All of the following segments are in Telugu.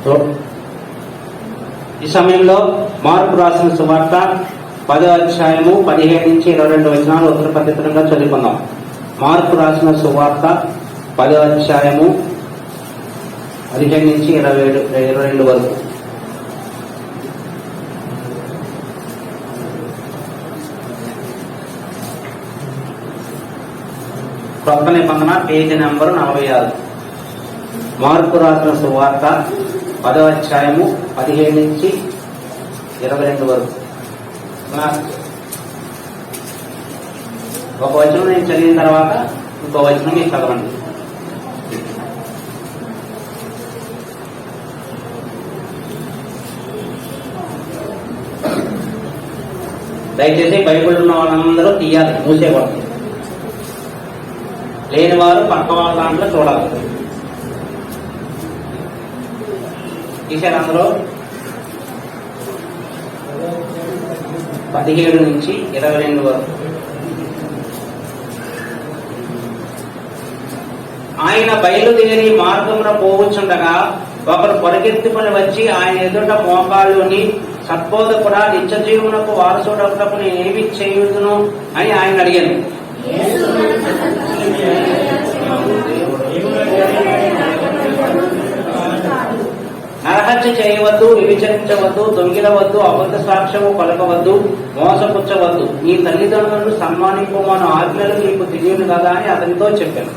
ఈ సమయంలో మార్కు రాసిన సువార్త 10వ అధ్యాయము 15 నుంచి 22 వచనాలు ఉత్తర పద్ధతిగా చదువుకుందాం. మార్కు రాసిన సువార్త 10వ అధ్యాయము 15 నుంచి 22 వరకు. కొత్త నిబంధన పేజీ నెంబరు 46. మార్కు రాసిన సువార్త 10వ అధ్యాయము 15 నుంచి 22 వరకు. ఒక వచనం నేను చదివిన తర్వాత ఇంకో వచనం మీరు చదవండి. దయచేసి బైబిల్ ఉన్న వాళ్ళందరూ తీయాలి, మూసేయకూడదు. లేని వారు పక్క వాళ్ళ దాంట్లో చూడాలి. తీసారు అందరూ. 17 నుంచి 22 వరకు. ఆయన బయలుదేరి మార్గమున పోవచ్చుండగా ఒకరు పరిగెత్తుకుని వచ్చి ఆయన ఎదుట మోకాళ్ళుని, సద్బోధకుడా, నిత్య జీవనకు వారసుడొకటకు నేనేమి చేయుదును అని ఆయన అడిగాను. నరహత్య చేయవద్దు, వ్యభిచరించవద్దు, దొంగిలవద్దు, అబద్ధ సాక్ష్యము పలకవద్దు, మోసపుచ్చవద్దు, నీ తల్లిదండ్రులను సన్మానింపమని ఆజ్ఞలు నీకు తెలియదు కదా అని అతనితో చెప్పాను.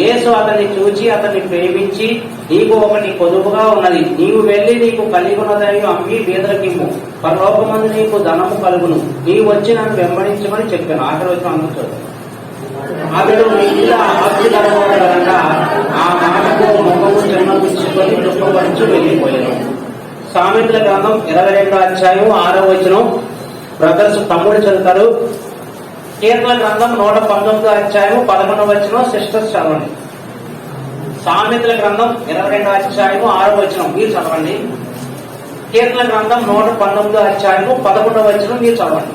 యేసు అతన్ని చూచి అతన్ని ప్రేమించి, నీకు ఒకటి పొదుపుగా ఉన్నది, నీవు వెళ్లి నీకు కలిగి ఉన్నదని అమ్మి బీదలకిమ్ము, పరలోకమందు నీకు ధనము కలుగును, నీవు వచ్చి నన్ను వెంబడించమని చెప్పాను. ఆఖరి వచ్చిన అందరూ అతడు మిగిలిన ఆస్తి కలగగా ఆ మాటకు ముఖము జన్మపుచ్చుకొని దుఃఖపరచు వెళ్ళిపోయాను. సామెతల గ్రంథం 22వ అధ్యాయం 6వ వచనం బ్రదర్స్ తమ్ముడు చదువుతారు. కీర్తన గ్రంథం 119వ అధ్యాయం 11వ వచనం సిస్టర్స్ చదవండి. సామెతల గ్రంథం 22వ అధ్యాయం 6వ వచనం మీరు చదవండి. కీర్తన గ్రంథం 119వ అధ్యాయం 11వ వచనం మీరు చదవండి.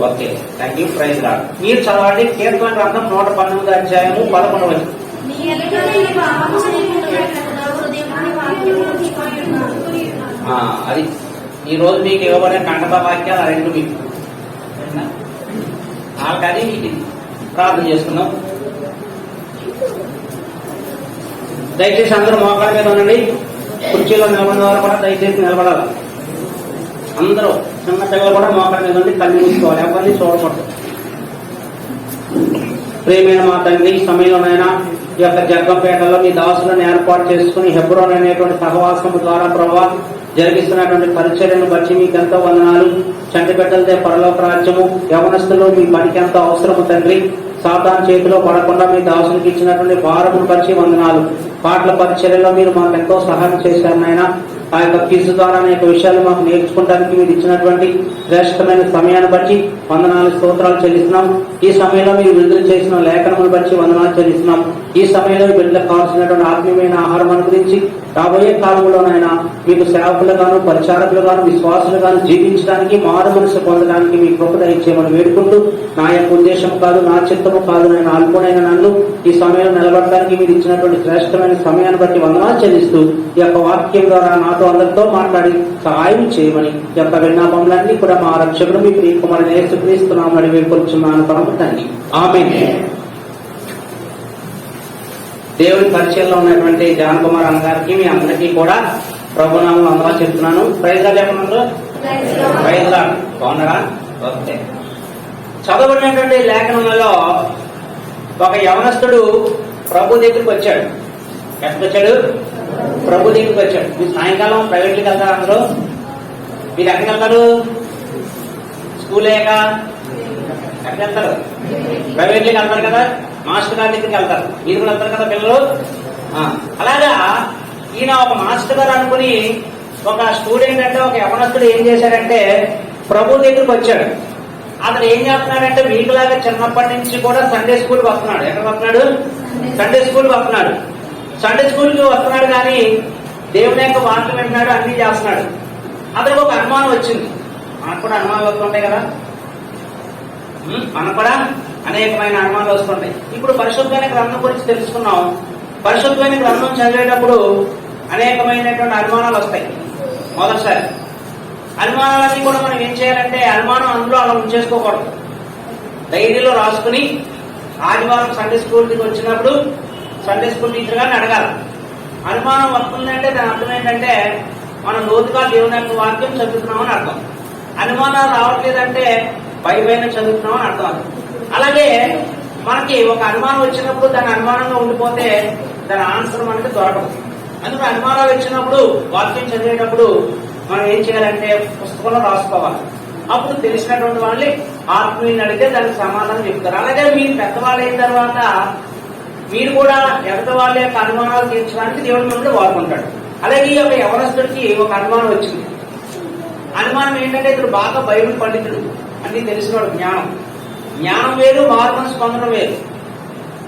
Okay, thank you. Praise Lord. మీరు చదవండి. కీర్తన గ్రంథం 119వ అధ్యాయము 11వ వచనం. అది ఈ రోజు మీకు ఇవ్వబడే కంటత వాక్యాలు ఆ రెండు మీకు ఆల్రెడీ మీకు ప్రార్థన చేసుకున్నాం. దయచేసి అందరూ మోకాళ్ళ మీద ఉండండి. కుర్చీలో నిలబడిన వారు కూడా దయచేసి నిలబడాలి. అందరూ చిన్న పిల్లలు కూడా మోకాళ్ళ మీద ఉండి కళ్ళు మూసుకోవాలి, ఎవరిని చూడకూడదు. ప్రేమైన మా తండ్రి, ఈ సమయంలోనైనా ఈ యొక్క జగ్గంపేటలో మీ దాసులను ఏర్పాటు చేసుకుని హెబ్రోన్ అనేటువంటి సహవాసము ద్వారా ప్రభావ జరిగిస్తున్నటువంటి పరిచర్యను బట్టి మీకు ఎంతో వందనాలు. చంటి బిడ్డలదే పరలోక రాజ్యము, యవనస్తులు మీ పనికి ఎంతో అవసరము తండ్రి. సాతాను చేతిలో పడకుండా మీ దాసులకు ఇచ్చినటువంటి భారమును పరిచి వందనాలు. పాటల పరిచర్యలో మీరు మాకు ఎంతో సహాయం చేశారు నాయన. ఆ యొక్క క్విజ్ ద్వారా అనేక విషయాలు మాకు నేర్చుకోవడానికి మీరు ఇచ్చినటువంటి శ్రేష్టమైన సమయాన్ని బట్టి వందనాలు, స్తోత్రాలు చెల్లిస్తున్నాం. ఈ సమయంలో మీరు విడుదల చేసిన లేఖనమును బట్టి వందనాలు చెల్లిస్తున్నాం. ఈ సమయంలో బిడ్డలకు కావాల్సినటువంటి ఆత్మీయమైన ఆహారం అనుగ్రహించి రాబోయే కాలంలోనైనా మీకు సేవకులుగాను, పరిచారకులుగాను, విశ్వాసులుగాను జీవించడానికి, మారు మనసు పొందడానికి మీ కృప దయచేయమని వేడుకుంటూ, నా యొక్క ఉద్దేశం కాదు, నా చిత్తము కాదు, నేను అల్పుడైన నన్ను ఈ సమయంలో నిలబడడానికి మీరు ఇచ్చినటువంటి శ్రేష్టమైన సమయాన్ని బట్టి వందనాలు చెల్లిస్తూ ఈ యొక్క వాక్యం ద్వారా నాతో అందరితో మాట్లాడి సహాయం చేయమని ఈ యొక్క విన్నపములన్నీ కూడా మా రక్షకుడు మీ ప్రియకుమారుని యేసుక్రీస్తున్నామని వేడుకొంచున్నాను పరమ తండ్రి. ఆమేన్. దేవుడి పరిచయంలో ఉన్నటువంటి జాన్ కుమార్ అన్న గారికి మీ అందరికీ కూడా ప్రభునామం అందరూ చెప్తున్నాను. ప్రైజ్ లార్డ్ చెప్పమన్నారు. Praise Lord. బాగున్నారా? ఓకే. చదవబడినటువంటి లేఖనంలో ఒక యవనస్తుడు ప్రభు దగ్గరికి వచ్చాడు. ఎక్కడికి వచ్చాడు? ప్రభు దగ్గరికి వచ్చాడు. మీరు సాయంకాలం ప్రైవేట్కి వెళ్తారు అందరూ? మీరు ఎక్కడికి వెళ్తారు? స్కూల్ అయ్యాక ఎక్కడికి వెళ్తారు? ప్రైవేట్కి వెళ్తారు కదా, మాస్టర్ గారి దగ్గరికి వెళ్తారు. మీరు కూడా వెళ్తారు కదా పిల్లలు. అలాగా ఈయన ఒక మాస్టర్ గారు అనుకుని ఒక స్టూడెంట్ అంటే ఒక యవనస్తుడు ఏం చేశాడంటే ప్రభు దగ్గరికి వచ్చాడు. అతను ఏం చేస్తున్నాడంటే మీకులాగా చిన్నప్పటి నుంచి కూడా సండే స్కూల్కి వస్తున్నాడు. ఎక్కడ వస్తున్నాడు? సండే స్కూల్కి వస్తున్నాడు. సండే స్కూల్కి వస్తున్నాడు కానీ దేవుని యొక్క వాక్యం వింటున్నాడు, అన్ని చేస్తున్నాడు. అతనికి ఒక అనుమానం వచ్చింది. మనకు కూడా అనుమానాలు వస్తుంటాయి కదా, మనకు కూడా అనేకమైన అనుమానాలు వస్తుంటాయి. ఇప్పుడు పరిశుద్ధమైన గ్రంథం గురించి తెలుసుకున్నాం. పరిశుద్ధమైన గ్రంథం చదివేటప్పుడు అనేకమైనటువంటి అనుమానాలు వస్తాయి. మొదటిసారి అనుమానాలన్నీ కూడా మనం ఏం చేయాలంటే, అనుమానం అందులో అలా ఉంచేసుకోకూడదు. డైరీలో రాసుకుని ఆదివారం సండే స్కూల్కి వచ్చినప్పుడు సండే స్కూల్ టీచర్ గారిని అడగాలి. అనుమానం వస్తుందంటే దాని అర్థం ఏంటంటే మనం లోతుగా దేవుని యొక్క వాక్యం చదువుతున్నామని అర్థం. అనుమానాలు రావట్లేదంటే పైపైన చదువుతున్నామని అర్థం. అలాగే మనకి ఒక అనుమానం వచ్చినప్పుడు దాని అనుమానంగా ఉండిపోతే దాని ఆన్సర్ మనకి దొరకదు. అందుకే అనుమానాలు వచ్చినప్పుడు వాక్యం చదివేటప్పుడు మనం ఏం చేయాలంటే పుస్తకంలో రాసుకోవాలి. అప్పుడు తెలిసినటువంటి వాళ్ళని ఆత్మీయుని అడిగితే దానికి సమాధానం చెప్తారు. అలాగే మీరు పెద్దవాళ్ళు అయిన తర్వాత మీరు కూడా ఎగత వాళ్ళ యొక్క అనుమానాలు తీర్చడానికి దేవుడి మిమ్మల్ని వాడుకుంటాడు. అలాగే ఈ యొక్క యవనస్తుడికి ఒక అనుమానం వచ్చింది. అనుమానం ఏంటంటే ఇతడు బాగా బైబిల్ పండితుడు, అన్ని తెలిసినవాడు. జ్ఞానం వేరు, మారు మనసు పొందడం వేరు.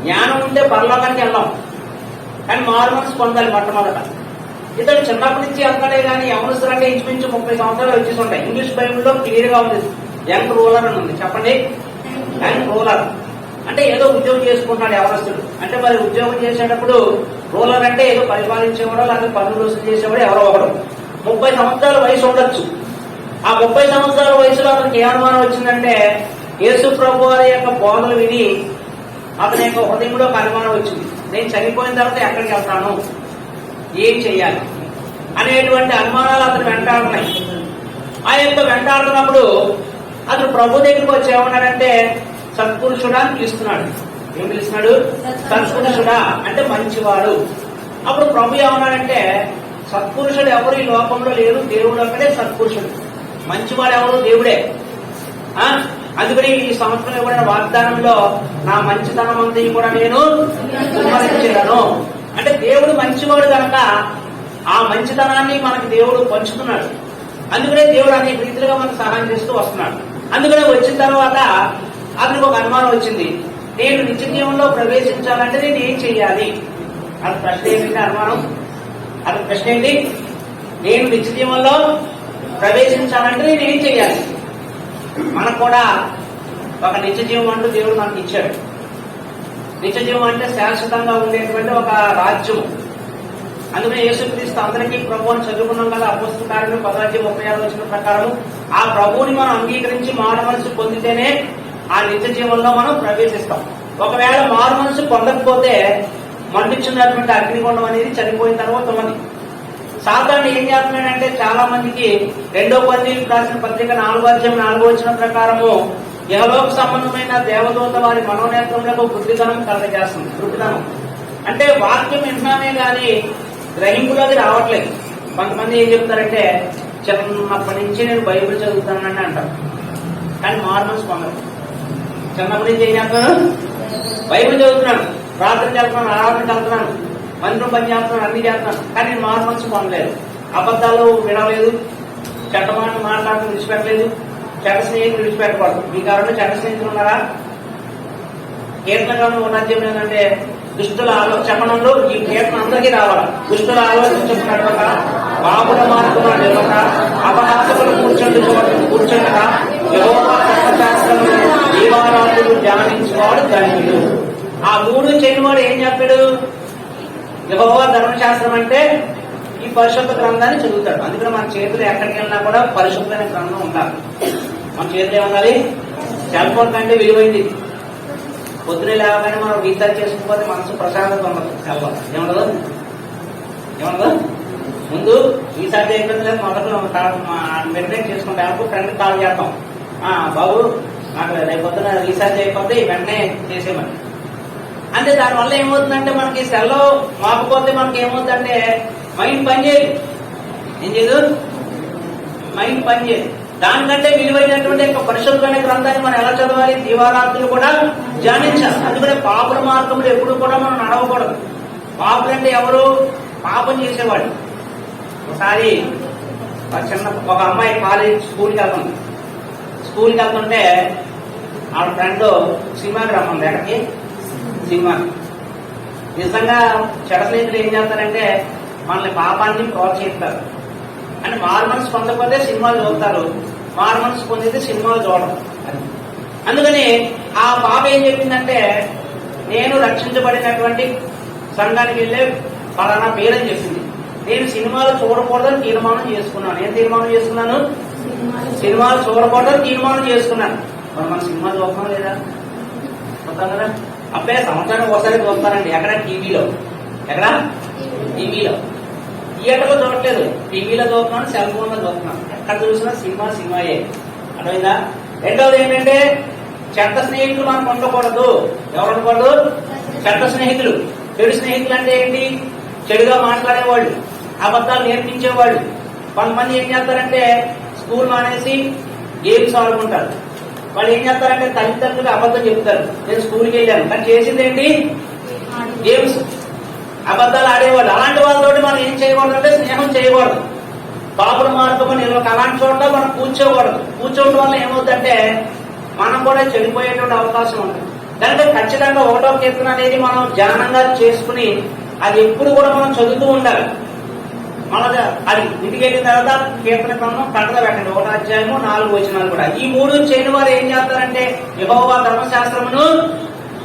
జ్ఞానం ఉంటే పరలోకానికి వెళ్ళాం, కానీ మారు మనసు పొందాలి మొట్టమొదట. ఇతడు చిన్నప్పటి నుంచి అంతనే కానీ యవనస్తులు అంటే ఇంచుమించు 30 సంవత్సరాలు వచ్చేసి ఉంటాయి. ఇంగ్లీష్ బైబిల్లో క్లియర్ గా ఉంది, యంగ్ రూలర్ అని ఉంది. చెప్పండి, యంగ్ రూలర్ అంటే ఏదో ఉద్యోగం చేసుకుంటున్నాడు యవనస్తుడు. అంటే మరి ఉద్యోగం చేసేటప్పుడు రూలర్ అంటే ఏదో పరిపాలించేవాడో లేకపోతే పనులు రోజులు చేసేవాడు ఎవరో ఒకడు. 30 సంవత్సరాల వయసు ఉండొచ్చు. ఆ 30 సంవత్సరాల వయసులో అతనికి ఏ అనుమానం వచ్చిందంటే, యేసు ప్రభు వారి యొక్క బోధలు విని అతని యొక్క హృదయంలో ఒక అనుమానం వచ్చింది. నేను చనిపోయిన తర్వాత ఎక్కడికి వెళ్తాను, ఏం చెయ్యాలి అనేటువంటి అనుమానాలు అతను వెంటాడుతున్నాయి. ఆ యొక్క వెంటాడుతున్నప్పుడు అతను ప్రభు దగ్గరికి వచ్చి ఏమన్నాడంటే, సత్పురుషుడా అని పిలుస్తున్నాడు. ఏం పిలుస్తున్నాడు? సత్పురుషుడా అంటే మంచివాడు. అప్పుడు ప్రభు ఏమన్నాడంటే, సత్పురుషుడు ఎవరు ఈ లోకంలో లేరు, దేవుడు ఒక్కడే సత్పురుషుడు. మంచివాడు ఎవరు? దేవుడే. అందుకని ఈ సంవత్సరం ఇవ్వబడిన వాగ్దానంలో నా మంచితనం అంతా కూడా నేను విమర్శించాను. అంటే దేవుడు మంచివాడు కనుక ఆ మంచితనాన్ని మనకి దేవుడు పంచుతున్నాడు. అందుకనే దేవుడు అనేక రీతిలుగా మనకు సహాయం చేస్తూ వస్తున్నాడు. అందుకనే వచ్చిన తర్వాత అతనికి ఒక అనుమానం వచ్చింది. నేను నిత్య జీవంలో ప్రవేశించాలంటే నేను ఏం చెయ్యాలి? అది ప్రశ్న ఏంటంటే అనుమానం. అది ప్రశ్న ఏంటి? నేను నిత్య జీవంలో ప్రవేశించాలంటే నేను ఏం చెయ్యాలి? మనకు కూడా ఒక నిత్య జీవం అంటూ దేవుడు మనకు ఇచ్చాడు. నిత్య జీవం అంటే శాశ్వతంగా ఉండేటువంటి ఒక రాజ్యం. అందుకనే యేసుక్రీస్తు అందరికీ ప్రభువుని చదువుకున్నాం కదా, అపోస్తల కార్యం 10:36 ప్రకారం ఆ ప్రభువుని మనం అంగీకరించి మారు మనసు పొందితేనే ఆ నిత్య జీవంలో మనం ప్రవేశిస్తాం. ఒకవేళ మారు మనసు పొందకపోతే మండించినటువంటి అగ్నిగుండం అనేది చనిపోయిన తర్వాత ఉన్నది. సాధారణ ఏం చేస్తున్నాడంటే చాలా మందికి 2 కొరింథీయులకు రాసిన పత్రిక 4:4 ప్రకారము యెహోవాకు సంబంధమైన దేవదూత వారి మనోనేత్రములకు బుద్ధితనం కలగజేస్తుంది. బుద్ధితనం అంటే వాక్యం వింటున్నామే కానీ గ్రహింపులోకి రావట్లేదు. కొంతమంది ఏం చెప్తారంటే, చిన్నప్పటి నుంచి నేను బైబిల్ చదువుతానని అంటారు, కానీ మారు మనసు పొందరు. చిన్నప్పటి నుంచి ఏం చేస్తున్నాను? బైబిల్ చదువుతున్నాను, రాత్రికి వెళ్తున్నాను, ఆరాధనకి వెళ్తున్నాను, మందిరం పని చేస్తున్నాను, అన్ని చేస్తున్నాను, కానీ నేను మారు మనసు పొందలేదు. అబద్ధాలు వినలేదు, చెడ్డ మాటలు మాట్లాడటం విడిచిపెట్టలేదు, చెడ్డ స్నేహితులు విడిచిపెట్టకూడదు. మీ కారణంలో చెడ్డ స్నేహితులు ఉన్నారా? కీర్తనలో ఉన్న అధ్యాయం ఏంటంటే, దుష్టుల చెప్పడంలో ఈ కీర్తన అందరికీ రావాలి. దుష్టుల ఆలోచించక నడవక, బాబుల మార్గంలో నిలవక, అపహాసకులు కూర్చుండక, యెహోవా ధర్మశాస్త్రమును దీవారాత్రులు ధ్యానించేవాడు ధన్యుడు. ఆ 3 చేయనివాడు ఏం చెప్పాడు? యెహోవా ధర్మశాస్త్రం అంటే ఈ పరిశుద్ధ గ్రంథాన్ని చదువుతాడు. అందుకని మన చేతులు ఎక్కడికి వెళ్ళినా కూడా పరిశుద్ధమైన గ్రంథం ఉండాలి. మన చేతులు ఏముండాలి? సెల్ ఫోన్ కంటే విలువైంది. పొద్దునే లేవగానే మనం రీఛార్జ్ చేసుకోకపోతే మనసు ప్రశాంతత ఉండదు. సెల్ ఫోన్ ఏముండదు, ముందు రీఛార్జ్ అయిపోయింది లేదు, మొదట్లో మెయింటైన్ చేసుకుంటే అప్పుడు ఫ్రెండ్ కాల్ చేస్తాం, బాబు నాకు రేపు పొద్దున రీఛార్జ్ అయిపోతే వెంటనే చేసేమని. అంటే దానివల్ల ఏమవుతుందంటే మనకి సెల్ మాకపోతే మనకి ఏమవుతుందంటే మైండ్ పనిచేయదు. ఏం చేయదు? మైండ్ పనిచేయదు. దానికంటే విలువైనటువంటి పరిశుద్ధమైన గ్రంథాన్ని మనం ఎలా చదవాలి? దీవారాత్రులు కూడా ధ్యానించాలి. అందుకనే పాపుల మార్గంలో ఎప్పుడు కూడా మనం నడవకూడదు. పాపులు అంటే ఎవరు? పాపం చేసేవాడు. ఒకసారి ఒక అమ్మాయి కాలేజ్ స్కూల్కి వెళ్తుంటే ఆవిడ ఫ్రెండ్ సినిమాకి రమ్మంది. ఎక్కడికి? సినిమా. నిజంగా చెడ స్నేహితులు ఏం చేస్తారంటే మనల్ని పాపాన్ని ప్రోత్సహిస్తారు. అంటే మారు మనసు పొందకపోతే సినిమాలు చూస్తారు, మారు మనసు పొందితే సినిమాలు చూడడం. అందుకని ఆ పాప ఏం చెప్పిందంటే, నేను రక్షించబడినటువంటి సంఘానికి వెళ్ళే పలానా పేరని చెప్పింది. నేను సినిమాలు చూడకూడదని తీర్మానం చేసుకున్నాను. ఏం తీర్మానం చేసుకున్నాను? సినిమాలు చూడకూడదని తీర్మానం చేసుకున్నాను. మరి మన సినిమాలు చూస్తాం లేదా? చూస్తాం కదా. అప్పుడే సంవత్సరానికి ఒకసారి చూస్తానండి. ఎక్కడ? టీవీలో. ఎక్కడ? టీవీలో. థియేటర్లో చూడట్లేదు, టీవీలో చూస్తున్నాను, సెల్ ఫోన్ లో చూస్తున్నాను. ఎక్కడ చూసినా సినిమాయే. అర్థమైందా? రెండవది ఏంటంటే, చెడ్డ స్నేహితులు మనకు ఉండకూడదు. ఎవరు ఉండకూడదు? చెడ్డ స్నేహితులు. చెడు స్నేహితులు అంటే ఏంటి? చెడుగా మాట్లాడేవాళ్ళు, అబద్ధాలు నేర్పించేవాళ్ళు. కొంతమంది ఏం చేస్తారంటే స్కూల్ మానేసి గేమ్స్ ఆడుకుంటారు. వాళ్ళు ఏం చేస్తారంటే తల్లిదండ్రులకు అబద్ధం చెప్తారు, నేను స్కూల్కి వెళ్ళాను, కానీ చేసింది ఏంటి? గేమ్స్, అబద్ధాలు ఆడేవాళ్ళు. అలాంటి వాళ్ళతో మనం ఏం చేయకూడదు అంటే స్నేహం చేయకూడదు. పాపుల మార్గం నిలవక అలాంటి చోట్ల మనం కూర్చోకూడదు. కూర్చోవడం వల్ల ఏమవుతుందంటే మనం కూడా చెడిపోయేటువంటి అవకాశం ఉంటుంది. కనుక ఖచ్చితంగా 1వ కీర్తన అనేది మనం ధ్యానంగా చేసుకుని అది ఎప్పుడు కూడా మనం చదువుతూ ఉండాలి. మన అది ఇంటికి వెళ్ళిన తర్వాత కీర్తన క్రమం కట్టగా పెట్టండి. 1వ అధ్యాయము 4 వచనాలు కూడా. ఈ 3 చేయని వారు ఏం చేస్తారంటే యెహోవా ధర్మశాస్త్రమును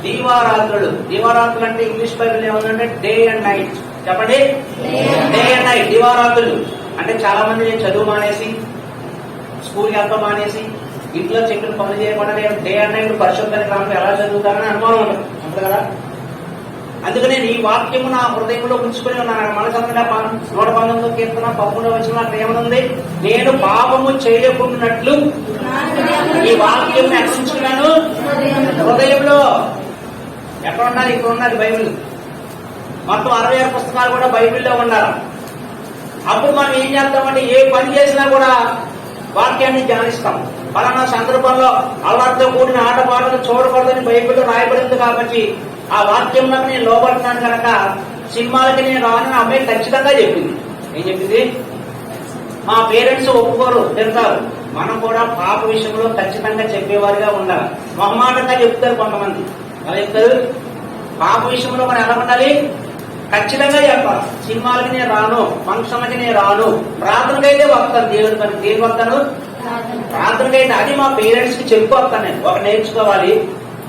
దీవారాత్రులు. దీవారాత్రులు అంటే ఇంగ్లీష్ బైబిల్ ఏముందంటే డే అండ్ నైట్. చెప్పండి, డే అండ్ నైట్. దీవారాత్రులు అంటే చాలా మంది చదువు మానేసి, స్కూల్కి వెళ్తాం మానేసి, ఇంట్లో చెప్పిన పనులు చేయకుండా డే అండ్ నైట్ పరిశుద్ధ గ్రామం ఎలా చదువుతారని అనుమానం ఉంటుంది కదా. అందుకనే ఈ వాక్యము నా హృదయంలో ఉంచుకుని ఉన్నాను. మనసంతా 119వ కీర్తన 13వ వచనం అక్కడ ఏమనుంది? నేను పాపము చేయకుండాట్లు ఈ వాక్యం రక్షించుకున్నాను హృదయంలో. ఎక్కడ ఉండాలి? ఇక్కడ ఉన్నది బైబిల్. మొత్తం 66 పుస్తకాలు కూడా బైబిల్లో ఉండాలి. అప్పుడు మనం ఏం చేస్తామంటే ఏ పని చేసినా కూడా వాక్యాన్ని ధ్యానిస్తాం. ఫలానా సందర్భంలో అల్లాడితో కూడిన ఆటపాటలు చూడకూడదని బైబిల్లో రాయబడింది కాబట్టి ఆ వాక్యంలో నేను లోపడుతున్నాను కనుక సినిమాలకి నేను రానని అమ్మాయి ఖచ్చితంగా చెప్పింది. ఏం చెప్పింది? మా పేరెంట్స్ ఒప్పుకోరు, తిడతారు. మనం కూడా పాప విషయంలో ఖచ్చితంగా చెప్పేవారిగా ఉండాలి. మొహమాటంగా చెప్తారు కొంతమంది. ఎలా చెప్తారు? పాప విషయంలో మనం ఎలా ఉండాలి? ఖచ్చితంగా చెప్పాలి. సినిమాలకి నేను రాను, ఫంక్షన్లకి నేను రాను, ప్రార్థనకైతే వస్తాను. దేవుడి పని దేని వస్తాను? ప్రార్థనకైతే. అది మా పేరెంట్స్ కి చెప్పి వస్తాను. నేను ఒక నేర్చుకోవాలి.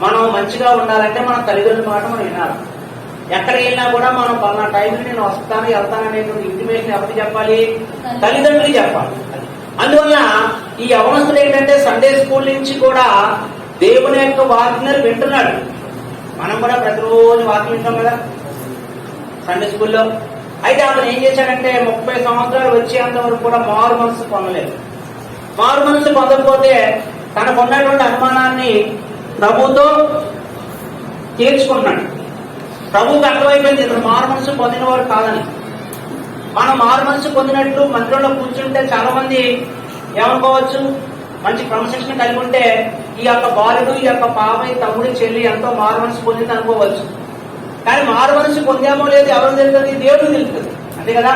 మనం మంచిగా ఉండాలంటే మన తల్లిదండ్రుల మాట మనం వినాలి. ఎక్కడికి వెళ్ళినా కూడా మనం పలానా టైంలో నేను వస్తాను వెళ్తాను అనేటువంటి ఇంటిమేషన్ ఎవరికి చెప్పాలి? తల్లిదండ్రులకి చెప్పాలి. అందువల్ల ఈ యవనస్తులు ఏంటంటే సండే స్కూల్ నుంచి కూడా దేవుని యొక్క వాక్యాన్ని వింటున్నాడు. మనం కూడా ప్రతిరోజు వాక్యం వింటాం కదా సండే స్కూల్లో. అయితే అతను ఏం చేశాడంటే 30 సంవత్సరాలు వచ్చేంత వరకు కూడా మారు మనసు పొందలేదు. మారు మనసు పొందకపోతే తనకు ఉన్నటువంటి అనుమానాన్ని ప్రభుతో తీర్చుకున్నాడు. ప్రభువుకి అర్థమైపోయింది ఇతను మారు మనసు పొందినవాడు కాదని. మనం మారు మనసు పొందినట్లు మందిరంలో కూర్చుంటే చాలా మంది ఏమనుకోవచ్చు, మంచి క్రమశిక్షణ కలిగి ఉంటే ఈ యొక్క బాలుడు, ఈ యొక్క పాప, తమ్ముడి, చెల్లి ఎంతో మారు మనసు పొందింది అనుకోవచ్చు. కానీ మారు మనసు పొందామో లేదు ఎవరు తెలుస్తుంది? దేవుడు తెలుస్తుంది. అంతే కదా.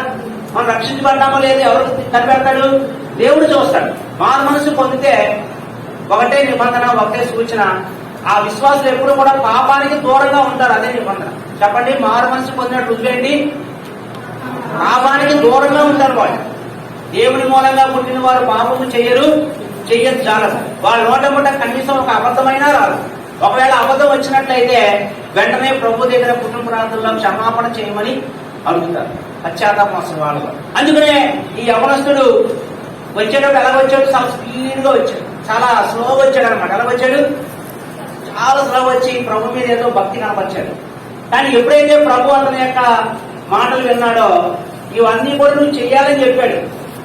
మనం రక్షించబడ్డామో లేదు ఎవరు కనిపెడతాడు? దేవుడు చూస్తాడు. మారు మనసు పొందితే ఒకటే నిబంధన, ఒకటే సూచన. ఆ విశ్వాసులు ఎప్పుడు కూడా పాపానికి దూరంగా ఉంటారు. అదే నిబంధన. చెప్పండి, మారు మనసు పొందినట్టు రుజువేంటి? పాపానికి దూరంగా ఉంటారు వాళ్ళు. దేవుని మూలంగా పుట్టిన వారు పాపము చెయ్యరు, చెయ్యదు చాలదు. వాళ్ళ నోట ముట్ట కనీసం ఒక అబద్ధమైనా రాదు. ఒకవేళ అబద్ధం వచ్చినట్లయితే వెంటనే ప్రభు దగ్గర కుటుంబ ప్రార్థనలో క్షమాపణ చేయమని అడుగుతారు. పశ్చాత్తాపం వస్తుంది వాళ్ళు. అందుకనే ఈ యవనస్తుడు వచ్చేటప్పుడు ఎలా వచ్చాడు? చాలా స్పీడ్ గా వచ్చాడు, చాలా స్లోగా వచ్చాడు అనమాట. ఎలా వచ్చాడు? చాలా స్లో వచ్చి ప్రభు మీద ఏదో భక్తి కనపరిచాడు. కానీ ఎప్పుడైతే ప్రభు అతని యొక్క మాటలు విన్నాడో ఇవన్నీ కూడా నువ్వు చెయ్యాలని చెప్పాడు.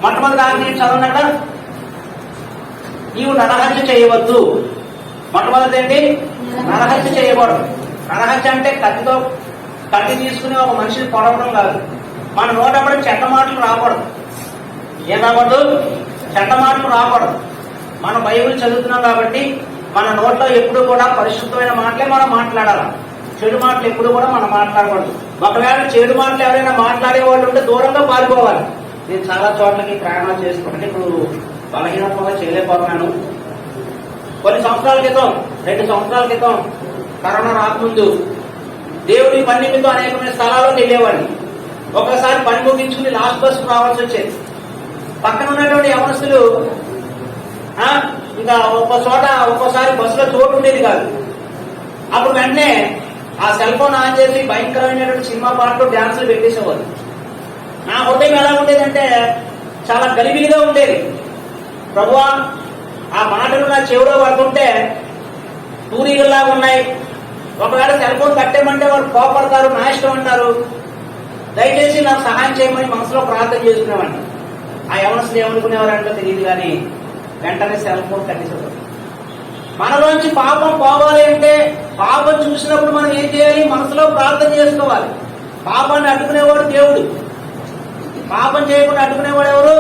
మొట్టమొదటి ఆజ్ఞ చదవనక్కడ నీవు నరహత్య చేయవద్దు. మొట్టమొదటి ఏంటి? నరహత్య చేయకూడదు. నరహత్య అంటే కత్తి తీసుకుని ఒక మనిషిని పొడవడం కాదు. మన నోటప్పుడు చెడ్డ మాటలు రాకూడదు. ఏం రాకూడదు? చెడ్డ మాటలు రాకూడదు. మనం బైబిల్ చదువుతున్నాం కాబట్టి మన నోట్లో ఎప్పుడు కూడా పరిశుద్ధమైన మాటలే మనం మాట్లాడాలి. చెడు మాటలు ఎప్పుడు కూడా మనం మాట్లాడకూడదు. ఒకవేళ చెడు మాటలు ఎవరైనా మాట్లాడే వాళ్ళు ఉంటే దూరంగా పారిపోవాలి. నేను చాలా చోట్లకి ప్రయాణాలు చేసుకుంటే ఇప్పుడు బలహీనత్వంగా చేయలేకపోతున్నాను. కొన్ని సంవత్సరాల క్రితం, 2 సంవత్సరాల క్రితం కరోనా రాకముందు దేవుడి పని నిమిత్తం అనేకమైన స్థలాలకు వెళ్ళేవాడిని. ఒకసారి పని ముగించుకుని లాస్ట్ బస్ రావాల్సి వచ్చేది. పక్కన ఉన్నటువంటి యవనస్తులు ఇంకా ఒక్కోసారి బస్సులో చోటు ఉండేది కాదు. అప్పుడు వెంటనే ఆ సెల్ ఫోన్ ఆన్ చేసి భయంకరమైనటువంటి సినిమా పాటలు డ్యాన్సులు పెట్టేసేవారు. నా హృదయం ఎలా ఉండేదంటే చాలా గలిబిలిగా ఉండేది. ప్రభువా, ఆ మాటలు నా చెవిలో పడుతుంటే తూరీగల్లా ఉన్నాయి. ఒకవేళ సెల్ ఫోన్ కట్టేమంటే వారు కోపడతారు, నా ఇష్టం అంటారు. దయచేసి నాకు సహాయం చేయమని మనసులో ప్రార్థన చేసుకునేవాడిని. ఆ యవనస్తులు ఏమనుకునేవారంటే తెలియదు, కానీ వెంటనే సెల్ ఫోన్ కట్టేసేవారు. మనలోంచి పాపం పోవాలి అంటే పాపం చూసినప్పుడు మనం ఏం చేయాలి? మనసులో ప్రార్థన చేసుకోవాలి. పాపాన్ని అడ్డుకునేవాడు దేవుడు. పాపం చేయకుండా అడ్డుకునేవాడు ఎవరు?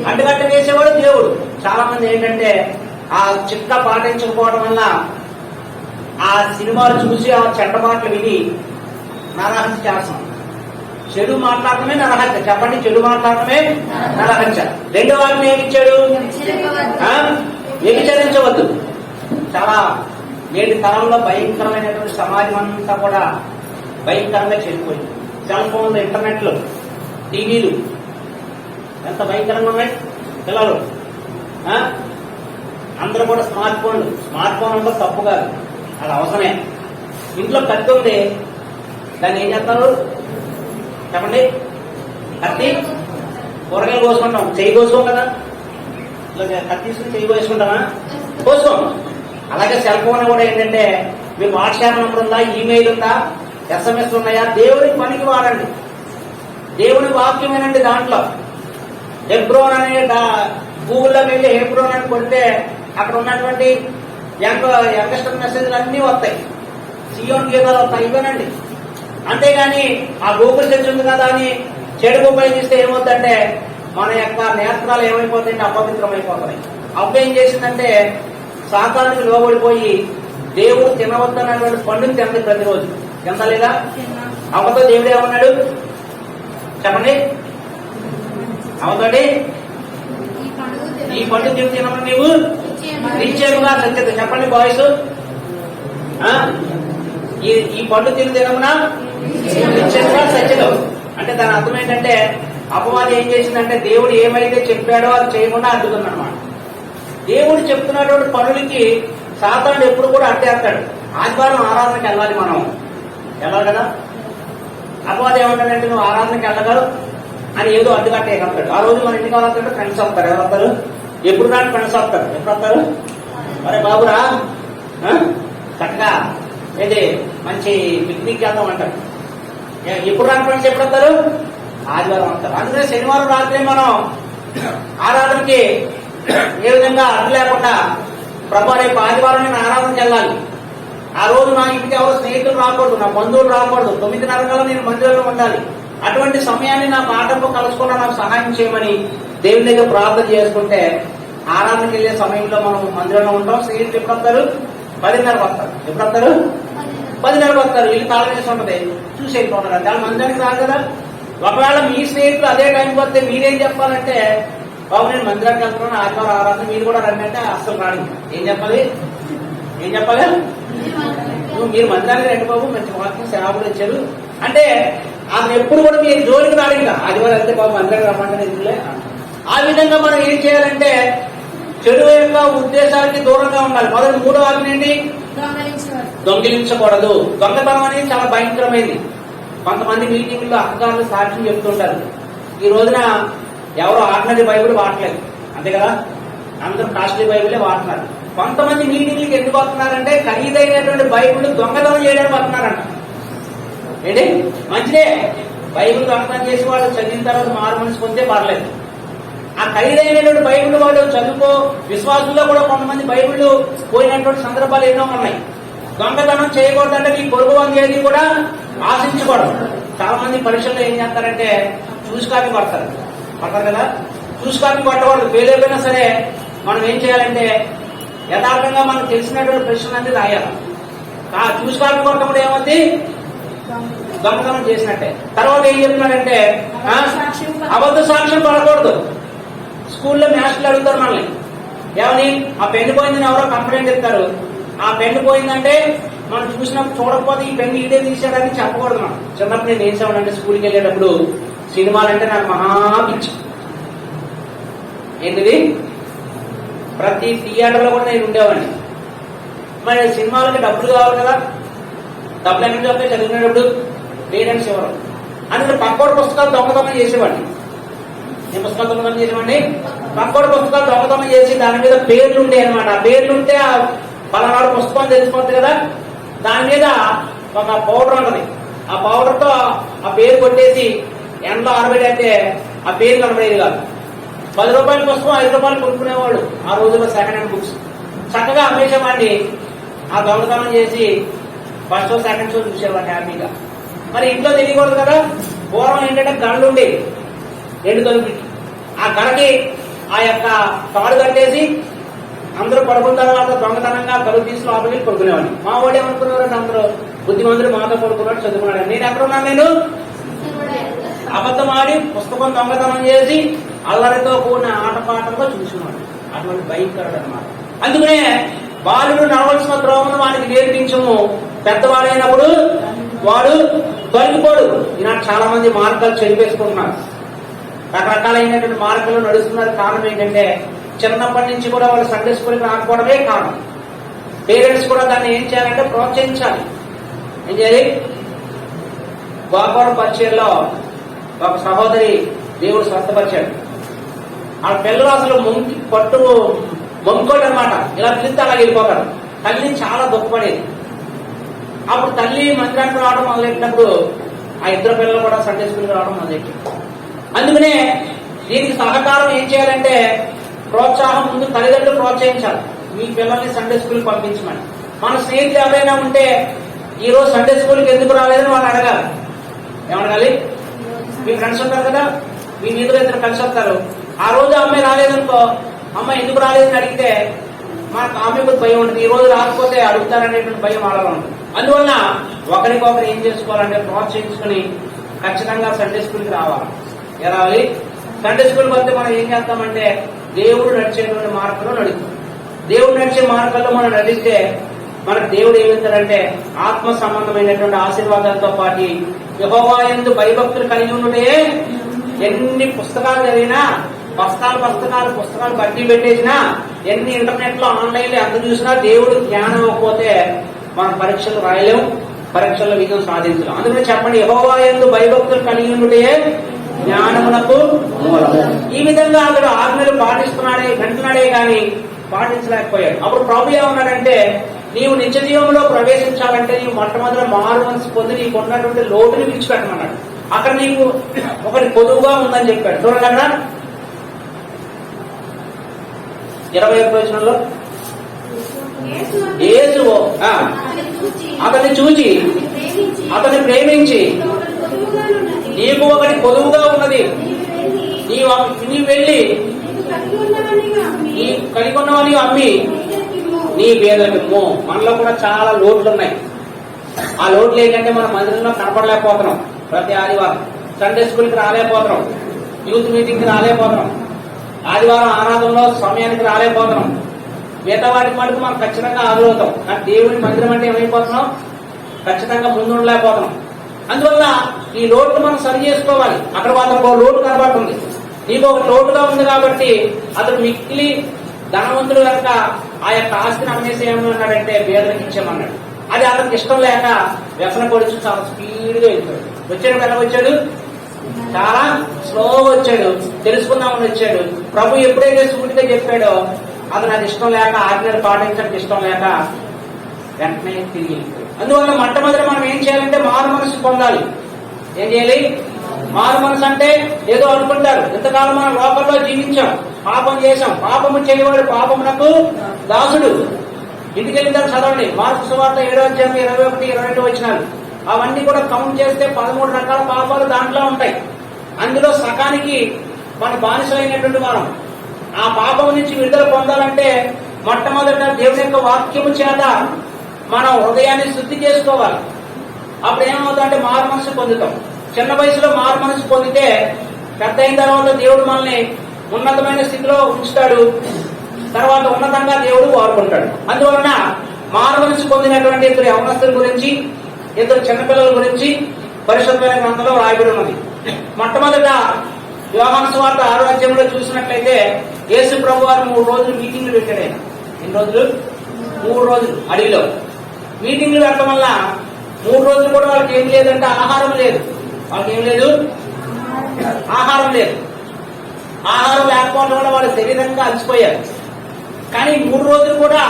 అడ్డుకట్ట వేసేవాడు దేవుడు. చాలా మంది ఏంటంటే ఆ చిట్కా పాటించకపోవడం వల్ల ఆ సినిమాలు చూసి ఆ చెడ్డ మాటలు విని నరహత్య చేస్తాం. చెడు మాట్లాడటమే నరహత్య. చెప్పండి, చెడు మాట్లాడటమే నరహత్య. రెండో వాటిని ఏమిచ్చాడు? వ్యభిచరించవద్దు. చాలా నేటి తరంలో భయంకరమైనటువంటి సమాజం అంతా కూడా భయంకరంగా చెడిపోయింది. సెల్ ఫోన్లు, ఇంటర్నెట్లు, టీవీలు ఎంత భయంకరంగా ఉన్నాయి. పిల్లలు అందరూ కూడా స్మార్ట్ ఫోన్ అంటే తప్పు కాదు, అది అవసరమే. ఇంట్లో కత్తి ఉంది, దాన్ని ఏం చేస్తారు చెప్పండి? కత్తి కూరగాయలు కోసుకుంటాం, చెయ్యి కోసుకోం కదా. ఇట్లా కత్తి తీసుకుని చెయ్యి కోసుకుంటామా? కోసుకోం. అలాగే సెల్ ఫోన్ కూడా ఏంటంటే మీకు వాట్సాప్ నెంబర్ ఉందా, ఈమెయిల్ ఉందా, SMS ఉన్నాయా? దేవుడికి పనికి వాడండి. దేవుని వాక్యం ఏనండి. దాంట్లో హెబ్రోన్ అనే గూగుల్లోకి వెళ్ళి హెబ్రోన్ అని కొడితే అక్కడ ఉన్నటువంటి యంగస్టర్ మెసేజ్లు అన్నీ వస్తాయి, సియోన్ గీతాలు వస్తాయి, ఇవేనండి. అంతేగాని ఆ గూగుల్ సెర్చ్ ఉంది కదా అని చెడుకు ఉపయోగిస్తే ఏమవుతుందంటే మన యొక్క నేత్రాలు ఏమైపోతాయంటే అపవిత్రమైపోతాయి. అప్పుడు ఏం చేసిందంటే సాతానికి లోబడిపోయి దేవుడు తినవద్దన్నటువంటి పండుగ తినదు. ప్రతిరోజు తినలేదా? అవతో దేవుడు ఏమన్నాడు చెప్పండి? అవతోటి ఈ పండు తినమని నీవు నిశ్చయముగా సత్యత. చెప్పండి బాయ్స్, ఈ పండు తినమునా నిశ్చయముగా సత్యత. అంటే దాని అర్థం ఏంటంటే అపవాది ఏం చేసిందంటే దేవుడు ఏమైతే చెప్పాడో అది చేయకుండా అడ్డుకుందన్నమాట. దేవుడు చెప్తున్నటువంటి పనులకి సాతానుడు ఎప్పుడు కూడా అడ్డేస్తాడు. ఆదివారం ఆరాధనకి వెళ్ళాలి, మనం వెళ్ళాలి కదా. అపవాది ఏమంటాడంటే నువ్వు ఆరాధనకి వెళ్ళగలవు అని ఏదో అడ్డుకట్టేస్తాడు. ఆ రోజు మన ఇంటికి వస్తాడు, ఫ్రెండ్స్ వస్తారు. ఎవరు వస్తారు? ఎప్పుడు రాని ఫ్రెండ్స్ వస్తారు. ఎప్పుడు వస్తారు? అరే బాబురా చక్కగా ఏది మంచి పిక్నిక్ వెళ్దాం అంటారు. ఎప్పుడు రాని ఫ్రెండ్స్ ఎప్పుడు వస్తారు? ఆదివారం వస్తారు. అందుకని శనివారం రాత్రి మనం ఆరాధనకి ఏ విధంగా అడ్డు లేకుండా ప్రభు రేపు ఆదివారం నేను ఆరాధనకి వెళ్ళాలి. ఆ రోజు నా ఇంటికి ఎవరు స్నేహితులు రాకూడదు, నా బంధువులు రాకూడదు. 9:30 కల్లా నేను మందిరంలో ఉండాలి. అటువంటి సమయాన్ని నాకు ఆటంకం కలుసుకోవడం నాకు సహాయం చేయమని దేవుని దగ్గర ప్రార్థన చేసుకుంటే ఆరాధనకి వెళ్ళే సమయంలో మనం మందిరంలో ఉంటాం. స్నేహితులు ఎప్పుడు వస్తారు? 10:30 వస్తారు. ఎప్పుడు వస్తారు? 10:30 వస్తారు. ఇల్లు తాళం వేసి ఉంటుంది, చూసి వెళ్ళిపోతారు. చాలా మందిరానికి రాదు కదా. ఒకవేళ మీ స్నేహితులు అదే టైంకి వస్తే మీరేం చెప్పాలంటే బాబు నేను మందిరానికి వెళ్తున్నాను, ఆదివారం ఆరాధన మీరు కూడా రండి అంటే అస్సలు రాడు. ఏం చెప్పాలి? మీరు మందిరానికి రండి బాబు, మంచి వాక్యం సేవకులు ఇచ్చారు అంటే అతను ఎప్పుడు కూడా మీరు జోలికి రాడు. ఇంకా ఆదివారం వెళ్తే బాబు మందిరానికి రమ్మంటే ఎందుకులే. ఆ విధంగా మనం ఏం చేయాలంటే చెడు యొక్క ఉద్దేశాలకి దూరంగా ఉండాలి. మొదటి 3వ ఆజ్ఞ ఏంటి? దొంగిలించకూడదు. దొంగతనం అనేది చాలా భయంకరమైంది. కొంతమంది మీటింగ్లో అహంకారులు సాక్ష్యం చెప్తుంటారు. ఈ రోజున ఎవరో ఆర్డినరీ బైబిల్ వాడలేదు, అంతే కదా. అందరూ కాస్ట్లీ బైబిలే వాడుతున్నారు. కొంతమంది మీటింగ్లకి ఎందుకు వస్తున్నారంటే ఖరీదైనటువంటి బైబిల్ దొంగతనం చేయడానికి వస్తున్నారంట. ఏంటి? మంచిదే, బైబిల్ దొంగతనం చేసి వాళ్ళు చదివిన తర్వాత మారు మనసు పొందితే పర్లేదు. ఆ ఖరీదైనటువంటి బైబిల్ వాళ్ళు చదువుకో. విశ్వాసుల్లో కూడా కొంతమంది బైబిల్ పోయినటువంటి సందర్భాలు ఎన్నో ఉన్నాయి. దొంగతనం చేయకూడదంటే మీ పొరుగు వంగేది కూడా ఆశించకూడదు. చాలా మంది పరీక్షల్లో ఏం చేస్తారంటే చూసి కాపీ పడతారు కదా. చూసి కాపీ పట్టకూడదు. ఫెయిల్ అయిపోయినా సరే మనం ఏం చేయాలంటే యథార్థంగా మనకు తెలిసినటువంటి ప్రశ్న అనేది రాయాలి. చూసి కాపీ కొట్టప్పుడు ఏమవుతుంది? దొంగతనం చేసినట్టే. తర్వాత ఏం చెప్తున్నాడంటే అబద్ధ సాక్ష్యం పడకూడదు. స్కూల్లో మ్యాథ్స్లు అడుగుతారు మనల్ని, ఏమని? ఆ పెన్ను పోయిందని ఎవరో కంప్లైంట్ ఇస్తారు. ఆ పెన్ను పోయిందంటే మనం చూసినప్పుడు చూడకపోతే ఈ పెన్ను ఈడే తీసాడని చెప్పకూడదు. మనం చిన్నప్పుడు నేను ఏం చేసామంటే స్కూల్కి వెళ్ళేటప్పుడు సినిమాలంటే నాకు మహా పిచ్చి. ఏంటిది, ప్రతి థియేటర్లో కూడా నేను ఉండేవాడిని. మరి సినిమాలకి డబ్బులు కావాలి కదా, డబ్బులు ఎక్కడి నుంచి వస్తాయి? చదివినప్పుడు పేరెంట్స్ ఇవ్వరు. అందుకని పక్కోడి పుస్తకాలు దొంగతనం చేసేవాడిని. నేను పుస్తకాలు దొంగతనం చేసేవాడిని. పక్కోడి పుస్తకాలు దొంగతనం చేసి దాని మీద పేర్లు ఉంటాయి అనమాట. ఆ పేర్లు ఉంటే ఆ పలానాడు పుస్తకం తెలిసిపోతుంది కదా, దాని మీద ఒక పౌడర్ ఉంటుంది. ఆ పౌడర్ తో ఆ పేరు కొట్టేసి ఎండలో ఆరబెడితే ఆ పేరు కనబడేది కాదు. 10 రూపాయల పుస్తకం 5 రూపాయలు కొనుక్కునేవాడు ఆ రోజుల్లో సెకండ్ హ్యాండ్ బుక్స్. చక్కగా అమ్మేసేవాడిని. ఆ దొంగతనం చేసి ఫస్ట్ షో సెకండ్ షో చూసేవాడిని హ్యాపీగా. మరి ఇంట్లో తెలియకూడదు కదా. పూర్వం ఏంటంటే గడలు ఉండేవి 2 తలుపుకి. ఆ గడకి ఆ యొక్క తాడు కట్టేసి అందరూ పడుకున్న తర్వాత దొంగతనంగా తలుపు తీసి లోపలికి పడుకునేవాడిని. మా వాడు ఏమనుకునేవారంటే అందరూ బుద్ధిమంతుడు మాతో పడుకున్నాడు, చదువుకున్నాడు. నేను ఎక్కడున్నాను? నేను అబద్ధం ఆడి పుస్తకం దొంగతనం చేసి అల్లరితో కూడిన ఆటపాటంతో చూసుకున్నాడు. అటువంటి భయంకరుడు అనమాట. అందుకనే బాలుడు నడవలసిన ద్రోవను వానికి నేర్పించము, పెద్దవాడైనప్పుడు వాడు తొలగిపోడు. ఈనాడు చాలా మంది మార్గాలు చెరిపేసుకుంటున్నారు, రకరకాలైనటువంటి మార్గాలు నడుస్తున్నారు. కారణం ఏంటంటే చిన్నప్పటి నుంచి కూడా వాళ్ళు సండే స్కూల్కి రాకపోవడమే కారణం. పేరెంట్స్ కూడా దాన్ని ఏం చేయాలంటే ప్రోత్సహించాలి. ఏం చేయాలి? గోకవరం పరిచయంలో ఒక సహోదరి దేవుడు స్వస్థపరిచాడు. ఆ పిల్లలు అసలు మొంకోడు అనమాట. ఇలా పిలిస్తే అలా వెళ్ళిపోతారు. తల్లి చాలా దుఃఖపడేది. అప్పుడు తల్లి మందిరానికి రావడం మొదలెట్టినప్పుడు ఆ 2 పిల్లలు కూడా సండే స్కూల్కి రావడం మొదలెట్టారు. అందుకనే దీనికి సహకారం ఏం చేయాలంటే ప్రోత్సాహం ముందు తల్లిదండ్రులు ప్రోత్సహించాలి. మీ పిల్లల్ని సండే స్కూల్కి పంపించమని. మన స్నేహితులు ఎవరైనా ఉంటే ఈ రోజు సండే స్కూల్కి ఎందుకు రాలేదని వాళ్ళు అడగాలి. ఏమడగాలి? మీ ఫ్రెండ్స్ ఉంటారు కదా, మీ వీధిలో 2 కలిసి వస్తారు. ఆ రోజు అమ్మాయి రాలేదనుకో, అమ్మాయి ఎందుకు రాలేదని అడిగితే మనకు ఆమె భయం ఉంటుంది. ఈ రోజు రాకపోతే అడుగుతారనేటువంటి భయం వాళ్ళలో ఉంటుంది. అందువల్ల ఒకరికొకరు ఏం చేసుకోవాలంటే ప్రోత్సహించుకుని ఖచ్చితంగా సండే స్కూల్కి రావాలి. ఎలా రావాలి? సండే స్కూల్కి వస్తే మనం ఏం చేస్తామంటే దేవుడు నడిచేటువంటి మార్గంలో నడుస్తాం. దేవుడు నడిచే మార్గంలో మనం నడిస్తే మనకు దేవుడు ఏమిస్తాడంటే ఆత్మ సంబంధమైనటువంటి ఆశీర్వాదాలతో పాటు యెహోవా యందు భయభక్తులు కలిగి ఉంటే ఎన్ని పుస్తకాలు చదివినా, పుస్తకాలు బట్టి పెట్టేసినా, ఎన్ని ఇంటర్నెట్ లో ఆన్లైన్ లో ఎంత చూసినా దేవుడు జ్ఞానం ఇవ్వకపోతే మనం పరీక్షలు రాయలేము, పరీక్షల్లో విజయం సాధించలేము. అందుకని చెప్పండి, యెహోవా యందు భయభక్తులు కలిగి ఉంటే జ్ఞానమునకు మూలము. ఈ విధంగా అతడు ఆజ్ఞలు వింటున్నాడే కానీ పాటించలేకపోయాడు. అప్పుడు ప్రభు ఏమన్నాడంటే నీవు నిత్య జీవంలో ప్రవేశించాలంటే నీవు మొట్టమొదటి మారు మనసు పొంది నీకు ఉన్నటువంటి లోటుని విడిచిపెట్టమన్నాడు. అక్కడ నీకు ఒకటి పొదువుగా ఉందని చెప్పాడు. చూడగలరా 21వ వచనంలో యేసు అతన్ని చూచి అతన్ని ప్రేమించి నీకు ఒకటి పొదువుగా ఉన్నది, నీవు వెళ్ళి నీ కలిగి ఉన్నవని అమ్మి నీ పేదలకిమ్ము. మనలో కూడా చాలా లోట్లు ఉన్నాయి. ఆ లోట్లు ఏంటంటే మనం మందిరంలో కనపడలేకపోతున్నాం, ప్రతి ఆదివారం సండే స్కూల్కి రాలేకపోతున్నాం, యూత్ మీటింగ్కి రాలేకపోతున్నాం, ఆదివారం ఆరాధనలో సమయానికి రాలేకపోతున్నాం. మిగతా వాటి మటుకు మనం ఖచ్చితంగా హాజరవుతాం. కానీ దేవుని మందిరం అంటే ఏమైపోతున్నాం? ఖచ్చితంగా ముందు ఉండలేకపోతున్నాం. అందువల్ల ఈ లోటు మనం సరి చేసుకోవాలి. అక్కడ మాత్రం ఒక లోటు కనబడుతుంది. నీకు ఒక లోటుగా ఉంది కాబట్టి అతడు మిక్కిలి ధనవంతుడు కనుక ఆ యొక్క ఆస్తిని అమ్మేసి ఏమన్నాడంటే పేదలకు ఇచ్చామన్నాడు. అది అతనికి ఇష్టం లేక వ్యసన పడుచు చాలా స్పీడ్గా వెళ్తాడు. వచ్చాడు ఎలా వచ్చాడు? చాలా స్లోగా వచ్చాడు. తెలుసుకుందామని వచ్చాడు. ప్రభు ఎప్పుడైతే సూటిగా చెప్పాడో అతను అది ఇష్టం లేక, ఆజ్ఞలు పాటించడానికి ఇష్టం లేక వెంటనే తిరిగి వెళ్ళిపోయాడు. అందువల్ల మొట్టమొదటి మనం ఏం చేయాలంటే మారు మనసు పొందాలి. ఏం చేయాలి? మారు మనసు అంటే ఏదో అనుకుంటారు, ఇంతకాలం మనం లోకంలో జీవించాం, పాపం చేశాం, పాపము చేయవాడు పాపమునకు దాసుడు. ఇంటికి వెళ్ళిన చదవండి మార్కు సువార్త 7వ అధ్యాయం 21, 22 వచనాలు. అవన్నీ కూడా కౌంట్ చేస్తే 13 రకాల పాపాలు దాంట్లో ఉంటాయి. అందులో సకానికి మన బానిసలైనటువంటి మనం ఆ పాపం నుంచి విడుదల పొందాలంటే మొట్టమొదట దేవుని యొక్క వాక్యము చేత మనం హృదయాన్ని శుద్ధి చేసుకోవాలి. అప్పుడు ఏమవుతుందంటే మారు మనసు పొందుతాం. చిన్న వయసులో మారు మనసు పొందితే పెద్ద అయిన తర్వాత దేవుడు మనల్ని ఉన్నతమైన స్థితిలో ఉంచుతాడు. తర్వాత ఉన్నతంగా దేవుడు వాడుకుంటాడు. అందువలన మారుమనసు పొందినటువంటి ఇద్దరు యవనస్తుల గురించి, ఇద్దరు చిన్నపిల్లల గురించి పరిశుద్ధమైన గ్రంథంలో రాయబడి ఉన్నది. మొట్టమొదట యోహాను సువార్త 6వ అధ్యాయంలో చూసినట్లయితే యేసు ప్రభు వారు 3 రోజులు మీటింగ్లు పెట్టాడు. ఆయన ఎన్ని రోజులు? 3 రోజులు అడవిలో మీటింగ్లు పెట్టడం వల్ల 3 రోజులు కూడా వాళ్ళకి ఏం లేదంటే ఆహారం లేదు. వాళ్ళకి ఏం లేదు? ఆహారం లేదు. ఆహారం లేకపోవడం వల్ల వాళ్ళు శరీరంగా అలసిపోయారు. కానీ 3 రోజులు కూడా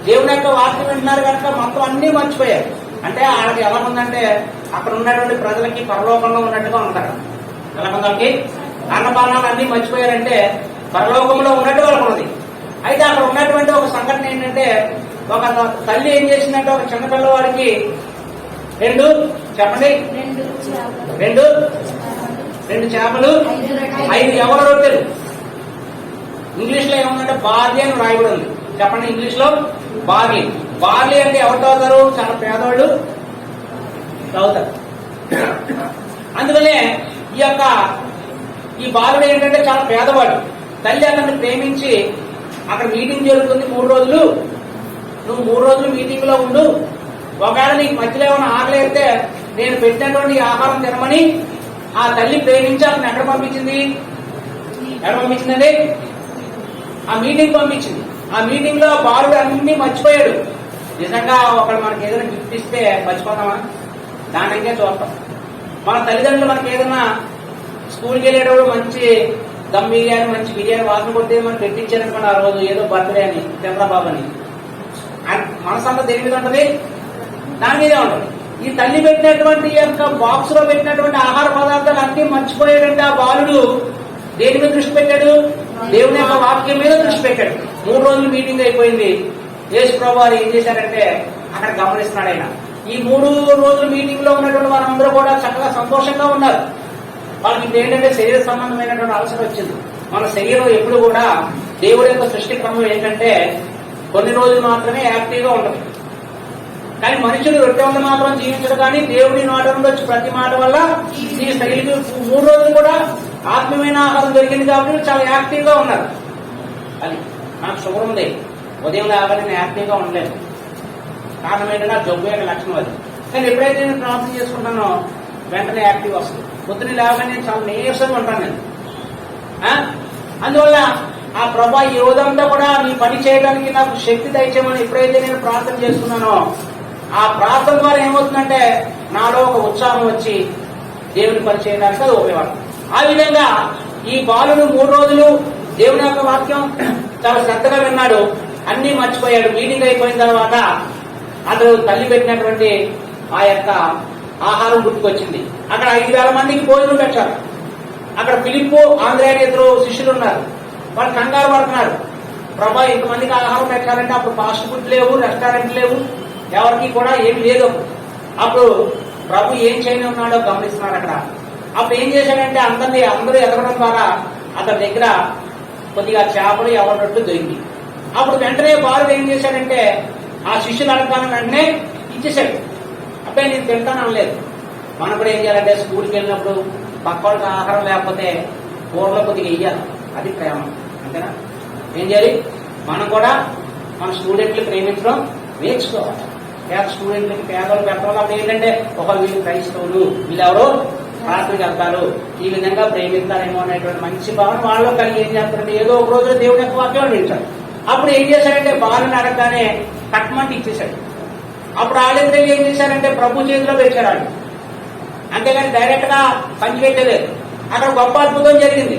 దేవుని యొక్క వాక్యం వింటున్నారు కనుక మొత్తం అన్ని మర్చిపోయారు. అంటే వాళ్ళకి ఎలా ఉందంటే అక్కడ ఉన్నటువంటి ప్రజలకి పరలోకంలో ఉన్నట్టుగా ఉంటారు. ఎలా ఉందంటే అన్నపానాలు అన్ని మర్చిపోయారంటే పరలోకంలో ఉన్నట్టు వాళ్ళకు ఉన్నది. అయితే అక్కడ ఉన్నటువంటి ఒక సంఘటన ఏంటంటే ఒక తల్లి ఏం చేసిందంటే ఒక చిన్నపిల్లవాడికి రెండు చేపలు 5 ఎవర రొట్టెలు. ఇంగ్లీష్ లో ఏముందంటే బార్లీ అని రాయబడి ఉంది. చెప్పండి, ఇంగ్లీష్ లో బార్లీ. బార్లీ అంటే ఎవరు తాగుతారు? చాలా పేదవాళ్ళు తాగుతారు. అందుకనే ఈ బాలుడు ఏంటంటే చాలా పేదవాడు. తల్లి అతన్ని ప్రేమించి అక్కడ మీటింగ్ జరుగుతుంది 3 రోజులు, నువ్వు 3 రోజులు మీటింగ్ లో ఉండు, ఒకవేళ నీకు మధ్యలో ఏమైనా ఆకలి అయితే నేను పెట్టినటువంటి ఆహారం తినమని ఆ తల్లి ప్రేమించి అతను ఎక్కడ పంపించింది? ఆ మీటింగ్ పంపించింది. ఆ మీటింగ్ లో బాలుడు అన్ని మర్చిపోయాడు. నిజంగా ఒకడు మనకి ఏదైనా గిఫ్ట్ ఇస్తే మర్చిపోతామా? దానికే చూస్తాం. మన తల్లిదండ్రులు మనకి ఏదైనా స్కూల్కి వెళ్ళేటప్పుడు మంచి దమ్ బిర్యానీ, మంచి బిర్యానీ వాసన కొట్టే మనం పెట్టించారనుకోండి, ఆ రోజు ఏదో బర్త్డే అని, చంద్రబాబు అని, మనసంతా దేని మీద ఉంటది? దాని మీదే ఉంటది. ఈ తల్లి పెట్టినటువంటి యొక్క బాక్స్ లో పెట్టినటువంటి ఆహార పదార్థాలు అన్ని మర్చిపోయాడంటే ఆ బాలుడు దేని మీద దృష్టి పెట్టాడు? దేవుని యొక్క వాక్యం మీద దృష్టి పెట్టాడు. 3 రోజులు మీటింగ్ అయిపోయింది. యేసు ప్రభు వారు ఏం చేశారంటే అక్కడ గమనిస్తున్నాడు. ఆయన ఈ 3 రోజులు మీటింగ్ లో ఉన్నటువంటి వారందరూ కూడా చక్కగా సంతోషంగా ఉన్నారు. వాళ్ళకి ఇప్పుడు ఏంటంటే శరీర సంబంధమైనటువంటి అవసరం వచ్చింది. మన శరీరం ఎప్పుడు కూడా దేవుడి యొక్క సృష్టి క్రమం ఏంటంటే కొన్ని రోజులు మాత్రమే యాక్టివ్గా ఉంటుంది. కానీ మనుషులు రొట్టె వల్ల మాత్రం జీవించడు, కానీ దేవుడి నోట నుండి వచ్చి ప్రతి మాట వల్ల ఈ శరీరం 3 రోజులు కూడా ఆత్మీయమైన ఆహారం దొరికింది కాబట్టి చాలా యాక్టివ్ గా ఉన్నారు. అది నాకు షుగర్ ఉంది, ఉదయం లేకపోతే నేను యాక్టివ్ గా ఉండలేదు. కారణం ఏంటంటే జబ్బు యొక్క లక్షణం అది. కానీ ఎప్పుడైతే నేను ప్రార్థన చేసుకుంటానో వెంటనే యాక్టివ్ వస్తుంది. పొద్దున లేవగానే నేను చాలా నీరసంగా ఉంటాను నేను. అందువల్ల ఆ ప్రభా ఈ రోజంతా కూడా నీ పని చేయడానికి నాకు శక్తి దయచేయమని ఎప్పుడైతే నేను ప్రార్థన చేస్తున్నానో ఆ ప్రార్థన ద్వారా ఏమవుతుందంటే నాలో ఒక ఉత్సాహం వచ్చి దేవుని పని చేయడానికి అది ఉపయోగపడుతుంది. ఆ విధంగా ఈ బాలుడు 3 రోజులు దేవుని యొక్క వాక్యం చాలా శ్రద్ధగా విన్నాడు, అన్ని మర్చిపోయాడు. మీటింగ్ అయిపోయిన తర్వాత అతడు తల్లి పెట్టినటువంటి ఆ యొక్క ఆహారం గుర్తుకొచ్చింది. అక్కడ 5,000 మందికి భోజనం పెట్టారు. అక్కడ ఫిలిప్పు, ఆంద్రేయ ఇద్దరు శిష్యులు ఉన్నారు. వాళ్ళు కంగారు పడుతున్నారు. ప్రభా ఇంతమందికి ఆహారం పెట్టాలంటే అప్పుడు ఫాస్ట్ ఫుడ్ లేవు, రెస్టారెంట్ లేవు, ఎవరికి కూడా ఏమి లేదు. అప్పుడు ప్రభు ఏం చేయని ఉన్నాడో గమనిస్తున్నారు. అక్కడ అప్పుడు ఏం చేశాడంటే అందరూ ఎదగడం ద్వారా అతని దగ్గర కొద్దిగా చేపలు ఎవరినట్టు దొరికి అప్పుడు వెంటనే బాలుడు ఏం చేశాడంటే ఆ శిష్యులు అడగడానికి వెంటనే ఇచ్చేశాడు. అబ్బాయి నేను తింటాను అనలేదు. మనం కూడా ఏం చేయాలంటే స్కూల్కి వెళ్ళినప్పుడు పక్క వాళ్ళకి ఆహారం లేకపోతే కూరలో కొద్దిగా వెయ్యాలి. అది ప్రేమ, అంతేనా? ఏం చేయాలి? మనం కూడా మన స్టూడెంట్లు ప్రేమించడం నేర్చుకోవాలి. పేద స్టూడెంట్లకి పేదలు పెట్టడం అప్పుడు ఏంటంటే వీళ్ళు క్రైస్తవులు, వీళ్ళెవరో ప్రార్థనకి వెళ్తారు, ఈ విధంగా ప్రేమిస్తారేమో అనేటువంటి మంచి భావన వాళ్ళు కలిగి ఏం చేస్తారంటే ఏదో ఒక రోజు దేవుని యొక్క వాక్యం వింటారు. అప్పుడు ఏం చేశారంటే బాలుని అడగగానే కట్మంటి ఇచ్చేశాడు. అప్పుడు వాళ్ళిద్దరు ఏం చేశారంటే ప్రభు చేతిలో పెట్టారు వాళ్ళు, అంతేగాని డైరెక్ట్ గా పంచిపెట్టలేదు. అక్కడ గొప్ప అద్భుతం జరిగింది.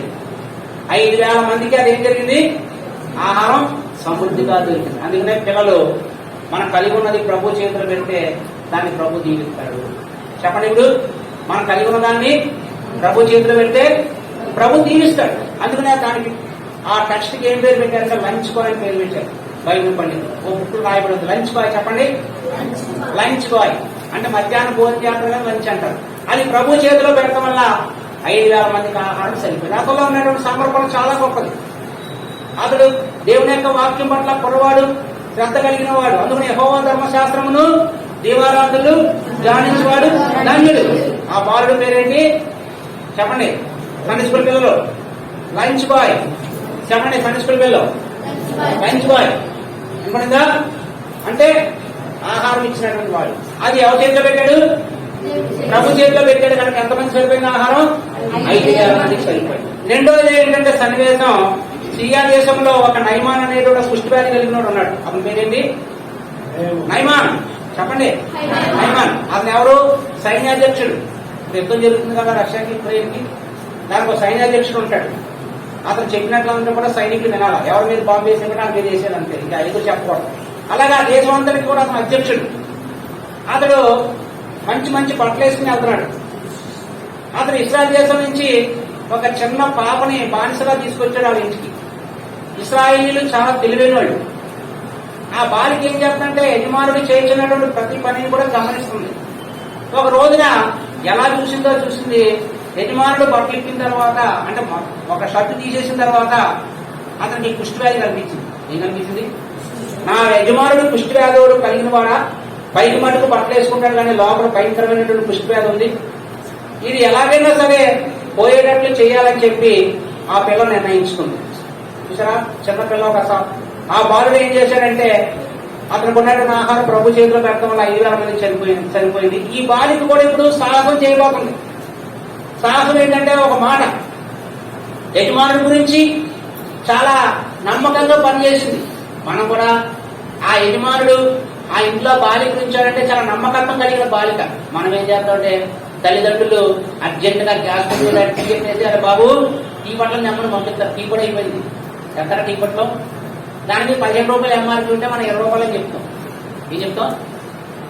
5,000 మందికి అదేం జరిగింది? ఆహారం సమృద్ధిగా దొరికింది. అందుకనే పిల్లలు మనం కలిగి ఉన్నది ప్రభు చేతిలో పెడితే దాన్ని ప్రభు దీవిస్తాడు. చెప్పండి, ఇప్పుడు మనం కలిగి ఉన్న దాన్ని ప్రభు చేతిలో పెడితే ప్రభు దీవిస్తాడు. అందుకనే దానికి ఆ టెక్స్ట్ కి ఏం పేరు పెట్టారంటే లంచ్ బాయ్ అని పేరు పెట్టారు. బైబిల్ పండితులు ఓ బుక్కులు రాయబడింది లంచ్ బాయ్. చెప్పండి, లంచ్ బాయ్ అంటే మధ్యాహ్నం భోజనం చేస్తారు, లంచ్ అంటారు. అది ప్రభు చేతిలో పెట్టడం వల్ల 5,000 మందికి ఆహారం సరిపోయింది. అతలో ఉన్నటువంటి సమర్పణ చాలా గొప్పది. అతడు దేవుని యొక్క వాక్యం పట్ల కుర్రవాడు, శ్రద్ధ కలిగిన వాడు. అందుకని యెహోవా ధర్మశాస్త్రమును దీవారాధులు ధ్యానించేవాడు ధన్యుడు. ఆ బాలుడు పేరేంటి? చెప్పండి. సండే స్కూల్ పిల్లలు లంచ్ బాయ్. చెప్పండి, సండే స్కూల్ పిల్లలు లంచ్ బాయ్. అనుకునిందా? అంటే ఆహారం ఇచ్చినటువంటి వాడు. అది ఎవరి చేతిలో పెట్టాడు? ప్రభు చేతిలో పెట్టాడు కనుక ఎంతమంది సరిపోయింది ఆహారం? 5,000 మందికి సరిపోయింది. రెండోది ఏంటంటే సన్నివేశం, సిరియా దేశంలో ఒక నైమాన్ అనేటువంటి కుష్ఠవ్యాధి కలిగిన వాడు ఉన్నాడు. అతని పేరేంటి? నైమాన్. చెప్పండి. నైమాన్. అతను ఎవరు? సైన్యాధ్యక్షుడు. యుద్ధం జరుగుతుంది కదా రష్యాకి ఉక్రెయిన్కి, దానికి ఒక సైన్యాధ్యక్షుడు ఉంటాడు. అతను చెప్పినట్లా ఉంటే కూడా సైనికులు వినాలా, ఎవరి మీద బాంబు వేసేది ఆయన మీద వేసేది అంతే, ఇంకా ఐదు చెప్పకూడదు. అలాగా దేశం అంతటికి కూడా అతను అధ్యక్షుడు. అతడు మంచి మంచి బట్టలు వేసుకుని వెళ్తున్నాడు. అతను ఇస్రాయల్ దేశం నుంచి ఒక చిన్న పాపని బానిసగా తీసుకొచ్చాడు వాళ్ళ ఇంటికి. ఇశ్రాయేలీలు చాలా తెలివైన వాళ్ళు. ఆ బాలిక ఏం చేస్తుందంటే యజమానుడు చేయించినటువంటి ప్రతి పనిని కూడా గమనిస్తుంది. ఒక రోజున ఎలా చూసింది, యజమానుడు బట్టలు ఇప్పిన తర్వాత, అంటే ఒక షర్ట్ తీసేసిన తర్వాత అతనికి కుష్ఠవ్యాధి కనిపించింది. ఏం కనిపించింది? నా యజమానుడు కుష్ఠవ్యాధుడు కలిగిన వాడా, పైకి మటుకు బట్టలు వేసుకుంటాడు కానీ లోపల భయంకరమైనటువంటి కుష్ఠవ్యాధి ఉంది, ఇది ఎలాగైనా సరే పోయేటట్లు చేయాలని చెప్పి ఆ పిల్ల నిర్ణయించుకుంది. చూసారా, చిన్నపిల్ల ఒక ఆ బాలుడు ఏం చేశాడంటే అతనికి ఉన్నటువంటి ఆహారం ప్రభు చేతిలో పెట్టడం వల్ల 5,000 మంది చనిపోయింది. ఈ బాలిక కూడా ఇప్పుడు సాహసం చేయబోతుంది. సాహసం ఏంటంటే ఒక మాట, యజమానుడి గురించి చాలా నమ్మకంగా పనిచేసింది. మనం కూడా ఆ యజమానుడు ఆ ఇంట్లో బాలిక ఉంచాడంటే చాలా నమ్మకత్వం కలిగిన బాలిక. మనం ఏం చేస్తామంటే తల్లిదండ్రులు అర్జెంట్ గా గ్యాస్ టీ చెప్పేసి, అరే బాబు టీ పట్ల నెమ్మని పంపిస్తారు. టీ కూడా అయిపోయింది. ఎక్కడ టీ పట్లో దానికి 15 రూపాయలు ఎంఆర్పీ ఉంటే మనం 20 రూపాయలు అని చెప్తాం. ఏం చెప్తాం?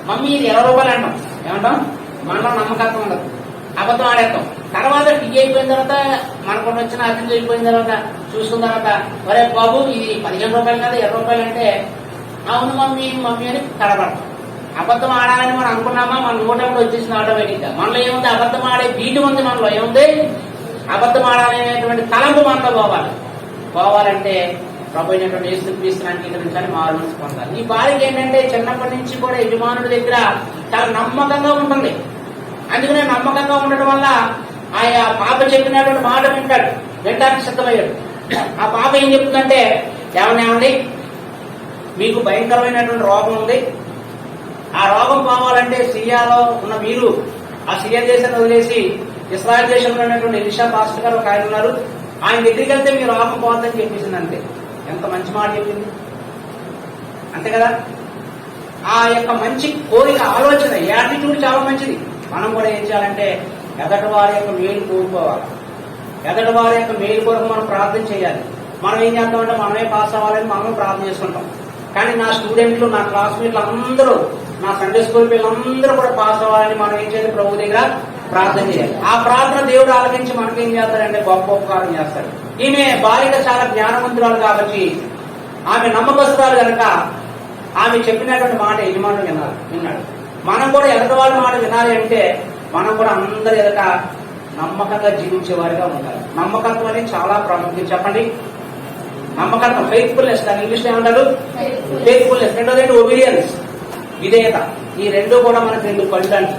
మమ్మీ ఇది 20 రూపాయలు అంటాం. ఏమంటాం? మనలో నమ్మకత్వం ఉండదు, అబద్ధం ఆడేస్తాం. తర్వాత టీ అయిపోయిన తర్వాత మనకు వచ్చిన అతిథి అయిపోయిన తర్వాత చూసుకున్న తర్వాత, ఒరే బాబు ఇది 15 రూపాయలు కదా 20 రూపాయలు అంటే, అవును మమ్మీ మమ్మీ అని తడబడతాం. అబద్ధం ఆడాలని మనం అనుకున్నామా, మన నోటంలో వచ్చేసిన ఆటోమేటిక్ గా. మనలో ఏముంది? అబద్ధం ఆడే బీటు ఉంది మనలో. ఏముంది? అబద్ధం ఆడాలనేటువంటి తలంపు మనలో పోవాలంటే ప్రభు అయినటువంటి యేసుక్రీస్తుని అంగీకరించాలి, మారు మనసు పొందాలి. ఈ బాలిక ఏంటంటే చిన్నప్పటి నుంచి కూడా యజమానుడి దగ్గర చాలా నమ్మకంగా ఉంటుంది. అందుకనే నమ్మకంగా ఉండటం వల్ల ఆ పాప చెప్పినటువంటి మాట వినడానికి సిద్ధమయ్యాడు. ఆ పాప ఏం చెప్తుందంటే, ఏమండి మీకు భయంకరమైనటువంటి రోగం ఉంది, ఆ రోగం పోవాలంటే సిరియాలో ఉన్న మీరు ఆ సిరియా దేశాన్ని వదిలేసి ఇస్రాయల్ దేశంలో ఉన్నటువంటి ఎలీషా పాస్టర్ గారు ఒక ఆయన ఉన్నారు, ఆయన దగ్గరికి వెళ్తే మీ రోగం పోతుందని చెప్పేసింది. అంతే. ఎంత మంచి మాట చెప్పింది, అంతే కదా. ఆ యొక్క మంచి కోరిక, ఆలోచన, యాటిట్యూడ్ చాలా మంచిది. మనం కూడా ఏం చేయాలంటే ఎదటి వారి యొక్క మేలు కోరుకోవాలి. ఎదటి వారి యొక్క మేలు కొరకు మనం ప్రార్థన చేయాలి. మనం ఏం చేస్తామంటే మనమే పాస్ అవ్వాలని మనం ప్రార్థన చేసుకుంటాం. కానీ నా స్టూడెంట్లు, నా క్లాస్మేట్లు అందరూ, నా సండే స్కూల్ పిల్లలందరూ కూడా పాస్ అవ్వాలని మనం ఏం చేయాలి? ప్రభు దగ్గర ప్రార్థన చేయాలి. ఆ ప్రార్థన దేవుడు ఆలకించి మనకి ఏం చేస్తాడంటే గొప్ప ఉపకారం చేస్తాడు. ఈమె బాలిక చాలా జ్ఞానవంతురాలు కాబట్టి, ఆమె నమ్మకస్తురాలు కనుక ఆమె చెప్పినటువంటి మాట యజమానుడు విన్నాడు. మనం కూడా ఎదటి వాళ్ళ మాట వినాలి అంటే మనం కూడా అందరి ఎదట నమ్మకంగా జీవించే వారిగా ఉండాలి. నమ్మకత్వం అనేది చాలా ప్రాముఖ్యం. చెప్పండి, నమ్మకత్వం, ఫెయిత్ఫుల్నెస్. దాని ఇంగ్లీష్ ఏమంటారు? ఫెయిత్ఫుల్నెస్. రెండోది ఒబీడియన్స్, విధేయత. ఈ రెండు కూడా మనకు రెండు కళ్ళు అండి.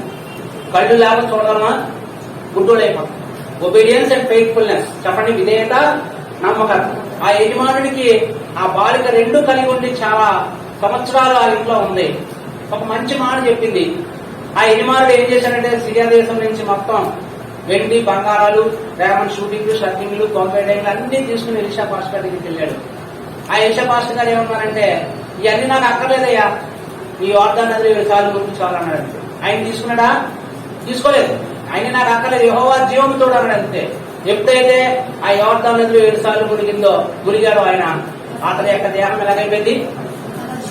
కళ్ళు లేకపోతే చూడగలమా? గుడ్డోడైపోతాం. Obedience and faithfulness. చెప్పండి, విధేయత, నమ్మకత్వం. ఆ యజమానుడికి ఆ బాలిక రెండు కలిగి ఉండి చాలా సంవత్సరాలు ఆ ఇంట్లో ఉంది. ఒక మంచి మాట చెప్పింది. ఆ యజమానుడు ఏం చేశాడంటే సిరియా దేశం నుంచి మొత్తం వెండి, బంగారాలు, డైమండ్ షూటింగ్, షర్టింగ్లు, తొంపేటైన్లు అన్ని తీసుకుని ఎలీషా పాస్టర్ గారి దగ్గరికి వెళ్ళాడు. ఆ ఎలీషా పాస్టర్ గారు ఏమన్నారంటే, ఇవన్నీ నాకు అక్కర్లేదయ్యా, ఈ యోర్దాను నదిలో 7 సార్లు గురించి చాలన్నాడు. ఆయన తీసుకున్నాడా? తీసుకోలేదు. ఆయన నాకు అక్కర్లేదు, యెహోవా జీవము తోడు అన్నాడు అంతే. ఎప్పుడైతే ఆ యోర్దాను నదిలో 7 సార్లు మునిగాడో ఆయన, అతని యొక్క దేహం ఎలాగైపోయింది?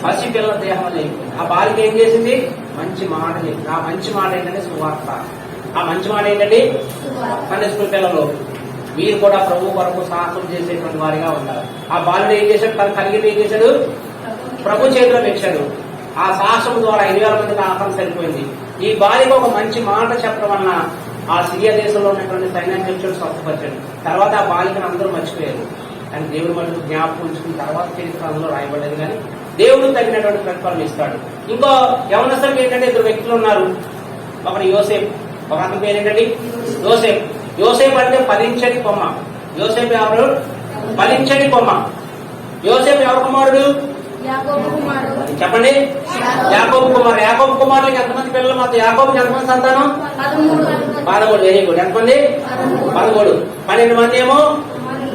పసి పిల్లల దేహం అయిపోయింది. ఆ బాలిక ఏం చేసింది? మంచి మాట చెప్పింది. ఆ మంచి మాట ఏంటంటే సువార్త. ఆ మంచి మాట ఏంటంటే సండే స్కూల్ పిల్లలు మీరు కూడా ప్రభు కొరకు సాహసం చేసేటువంటి వారిగా ఉండాలి. ఆ బాలుడు ఏం చేశాడు? తన కలిగి ఏం చేశాడు? ప్రభు చేతిలో పెట్టాడు. ఆ సాహసం ద్వారా 5,000 మందికి ఆహారం సరిపోయింది. ఈ బాలిక ఒక మంచి మాట చెప్పడం వలన ఆ సిరియా దేశంలో ఉన్నటువంటి సైన్యాధ్యక్షుడు స్వస్థపరిచాడు. తర్వాత ఆ బాలికను అందరూ మర్చిపోయారు. కానీ దేవుడు మటుకు జ్ఞాపకం ఉంచుకుని తర్వాత చరిత్ర అందులో రాయబడలేదు. కానీ దేవుడు తగినటువంటి ప్రతిఫలం ఇస్తాడు. ఇంకో యవనస్తులకు ఏంటంటే 2 వ్యక్తులు ఉన్నారు. ఒకటి యోసేపు, ఒక అతని పేరు ఏంటండి? యోసేపు. యోసేపు అంటే ఫలించని కొమ్మ. యోసేపు ఎవరు? ఫలించని కొమ్మ. యోసేపు ఎవరి కుమారుడు? చెప్పండి. యాకోబు కుమార్. యాకోబు కుమారులకి ఎంతమంది పిల్లలు? మొత్తం యాకోబుకి ఎంతమంది సంతానం? 13. Very good. ఎంతమంది? 13. 12 మంది ఏమో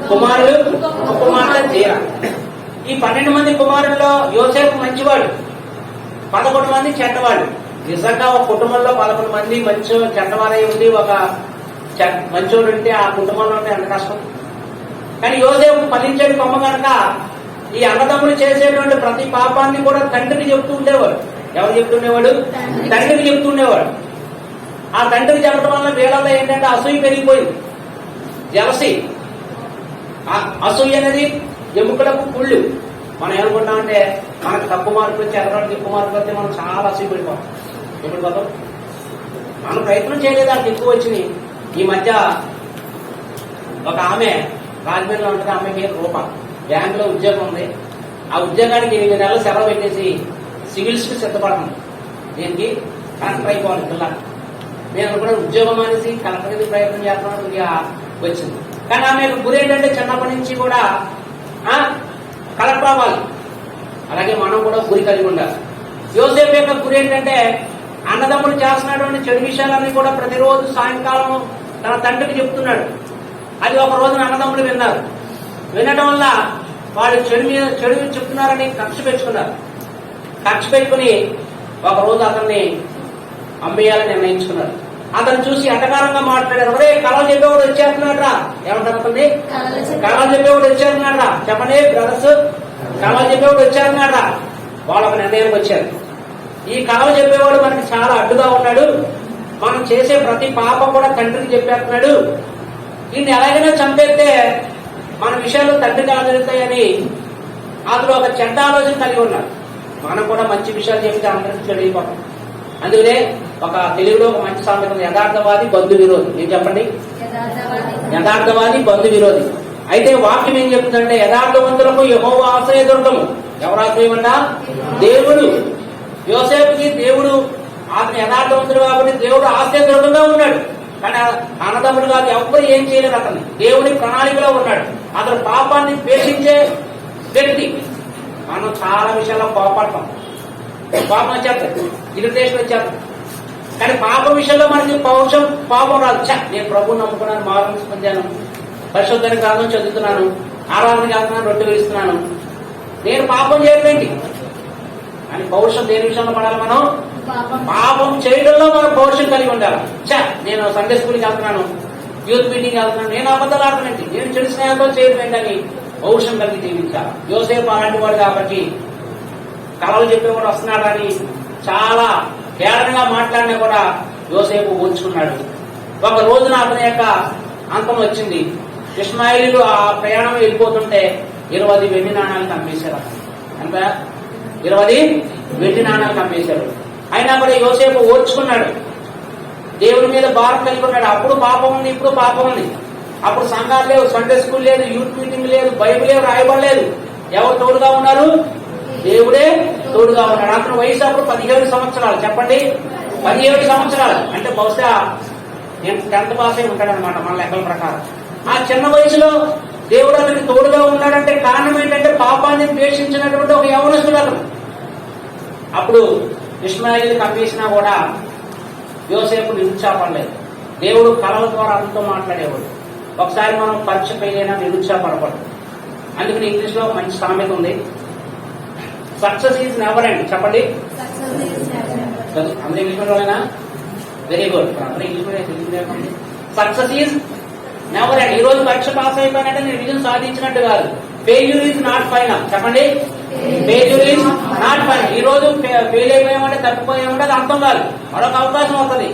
కుమారులు, కుమార్తె జీరా. ఈ 12 మంది కుమారుల్లో యోసేపు మంచివాడు, 11 మంది చెడ్డవాడు. నిజంగా ఒక కుటుంబంలో 11 మంది మంచి చెడ్డవారై ఉండి ఒక మంచోడు ఉంటే ఆ కుటుంబంలో ఉంటే ఎంత కష్టం. కానీ యోసేపు ఫలించేది కొమ్మ కనుక ఈ అన్నదమ్ములు చేసేటువంటి ప్రతి పాపాన్ని కూడా తండ్రికి చెప్తూ ఉండేవాడు. ఎవరు చెప్తుండేవాడు? తండ్రికి చెప్తుండేవాడు. ఆ తండ్రికి చెప్పడం వల్ల వీళ్ళలో ఏంటంటే అసూయ పెరిగిపోయింది, జలసి. అసూయ అనేది ఎముకలకు కుళ్ళు. మనం ఏమనుకుంటామంటే మనకు తక్కువ మార్కులు వచ్చి ఎదరానికి ఎక్కువ మార్కులు వస్తే మనం చాలా అసూయ పడిపోతాం. ఎప్పుడు పోతాం? మనం ప్రయత్నం చేయలేదు, దానికి ఎక్కువ వచ్చినాయి. ఈ మధ్య ఒక ఆమె రాజమండ్రిలో ఉంటుంది, ఆమె పేరు రూప. బ్యాంకులో ఉద్యోగం ఉంది. ఆ ఉద్యోగానికి 8 నెలలు సెలవు పెట్టేసి సివిల్స్ కి సిద్ధపడుతుంది. దీనికి కలెక్టర్ అయిపోవాలి పిల్ల. నేను కూడా ఉద్యోగం అనేసి కలెక్టర్ ప్రయత్నం చేస్తాను వచ్చింది. కానీ ఆమె గురి ఏంటంటే చిన్నప్పటి నుంచి కూడా కలెక్టర్ అవ్వాలి. అలాగే మనం కూడా గురి కలిగి ఉండాలి. యోసేపు యొక్క గురి ఏంటంటే అన్నదమ్ములు చేస్తున్నటువంటి చెడు విషయాలన్నీ కూడా ప్రతిరోజు సాయంకాలం తన తండ్రికి చెప్తున్నాడు. అది ఒక రోజున అన్నదమ్ములు విన్నారు. వినడం వల్ల వాళ్ళు చెడు చెప్తున్నారని కక్ష పెంచుకున్నారు. కక్ష పెట్టుకుని ఒక రోజు అతన్ని అమ్మేయాలని నిర్ణయించుకున్నారు. అతను చూసి అటకారంగా మాట్లాడారు. ఒరే, కళలు చెప్పేవాడు వచ్చేస్తున్నాడు రా. ఏమంటారు అతన్ని? కళలు చెప్పేవాడు వచ్చేస్తున్నాడు రా. చెప్పండి బ్రదర్స్, కళలు చెప్పేవాడు వచ్చేస్తున్నాడు రా. వాళ్ళు ఒక నిర్ణయానికి వచ్చారు. ఈ కళలు చెప్పేవాడు మనకి చాలా అడ్డుగా ఉన్నాడు, మనం చేసే ప్రతి పాపం కూడా తండ్రికి చెప్పేస్తున్నాడు, దీన్ని ఎలాగైనా చంపేస్తే మన విషయాలు తండ్రికి ఆదరిస్తాయని అతను ఒక చెడ్డ ఆలోచన కలిగి ఉన్నాడు. మనం కూడా మంచి విషయాలు చెప్తే అందరికి చెడిపోతాం. అందుకనే ఒక తెలుగులో ఒక మంచి సామెత ఉంది, యథార్థవాది బంధు విరోధి. ఏం చెప్పండి? యథార్థవాది బంధు విరోధి. అయితే వాక్యం ఏం చెప్తుందంటే యథార్థవంతులకు యెహోవా ఆశ్రయదుర్గము. ఎవరు ఆశ్రయమంట? దేవుడు. యోసేపుకి దేవుడు, అతను యథార్థవంతుడు కాబట్టి దేవుడు ఆశ్రయదుర్గంగా ఉన్నాడు. కానీ అన్నదమ్ముడు కాదు, ఎవ్వరు ఏం చేయలేదు. అతన్ని దేవుడి ప్రణాళికలో ఉన్నాడు. అతను పాపాన్ని ద్వేషించే వ్యక్తి. మనం చాలా విషయాల్లో కోపడతాం, పాపం వచ్చేస్తుంది, ఇరిటేషన్ వచ్చేస్తుంది. కానీ పాపం విషయంలో మనకి పాపం రాదు. నేను ప్రభువుని నమ్ముకున్నాను, మార్పు పొందాను, పరిశుద్ధ గ్రంథం చదువుతున్నాను, ఆరాధన చేస్తున్నాను, రొట్టె వేస్తున్నాను, నేను పాపం చేయలేంటి అని పౌరుషం దేని విషయంలో పడాలి? మనం పాపం చేయడంలో మనం పౌరుషం కలిగి ఉండాలి. నేను సండే స్కూల్కి వెళ్తున్నాను, యూత్ మీటింగ్ వెళ్తున్నాను, నేను అబద్ధాలు ఆడుతున్నాండి, నేను చెడు స్నేహంతో చేయడం ఏంటని పౌరుషం కలిగి జీవించాలి. యోసేపు అలాంటి వాడు కాబట్టి కళలు చెప్పేవాడు వస్తున్నాడని చాలా కేడనగా మాట్లాడినా కూడా యోసేపు ఓర్చుకున్నాడు. ఒక రోజున అతని యొక్క అంతం వచ్చింది. ఇష్మాయిలీలు ఆ ప్రయాణం వెళ్ళిపోతుంటే 20 వెండి నాణాలు అమ్మేశారు. ఎంత? 20 వెండి నాణాలు అమ్మేశారు. అయినా కూడా యోసేపు ఓర్చుకున్నాడు, దేవుడి మీద భారం కలిగి ఉన్నాడు. అప్పుడు పాపం ఉంది, ఇప్పుడు పాపం ఉంది. అప్పుడు సంఘాలు లేవు, సండే స్కూల్ లేదు, యూత్ మీటింగ్ లేదు, బైబిల్ లేదు, రాయబడలేదు. ఎవరు తోడుగా ఉన్నారు? దేవుడే తోడుగా ఉన్నాడు. అతను వయసు అప్పుడు 17 సంవత్సరాలు. చెప్పండి, 17 సంవత్సరాలు అంటే బహుశా నేను 10th పాస్ అయి ఉంటాడనమాట మన లెక్కల ప్రకారం. ఆ చిన్న వయసులో దేవుడు అతనికి తోడుగా ఉన్నాడంటే కారణం ఏంటంటే పాపాన్ని ద్వేషించినటువంటి ఒక యవనస్తుడు అతను. అప్పుడు ఇష్మాయిలీకి అమ్మేసినా కూడా యోసేపు నిరుత్సాహపడలేదు. దేవుడు కళల ద్వారా అంతా మాట్లాడేవాడు. ఒకసారి మనం పరీక్ష ఫెయిల్ అయినా నిరుత్సాహపడకూడదు. అందుకని ఇంగ్లీష్ లో మంచి సామెత ఉంది, సక్సెస్ ఈజ్ నెవర్ ఎండ్. చెప్పండి, అందరూ ఇంగ్లీష్ మీడియంలోనా? Very good. అందరూ English medium. Success is never end. ఈ రోజు పరీక్ష పాస్ అయిపోయినట్టే నేను విజయం సాధించినట్టు కాదు. Failure is not final. చెప్పండి, ఫెయిల్యూర్ ఈజ్ నాట్ ఫైనల్. ఈ రోజు ఫెయిల్ అయిపోయామంటే తప్పిపోయామంటే అది అర్థం కాదు, మరొక అవకాశం వస్తుంది.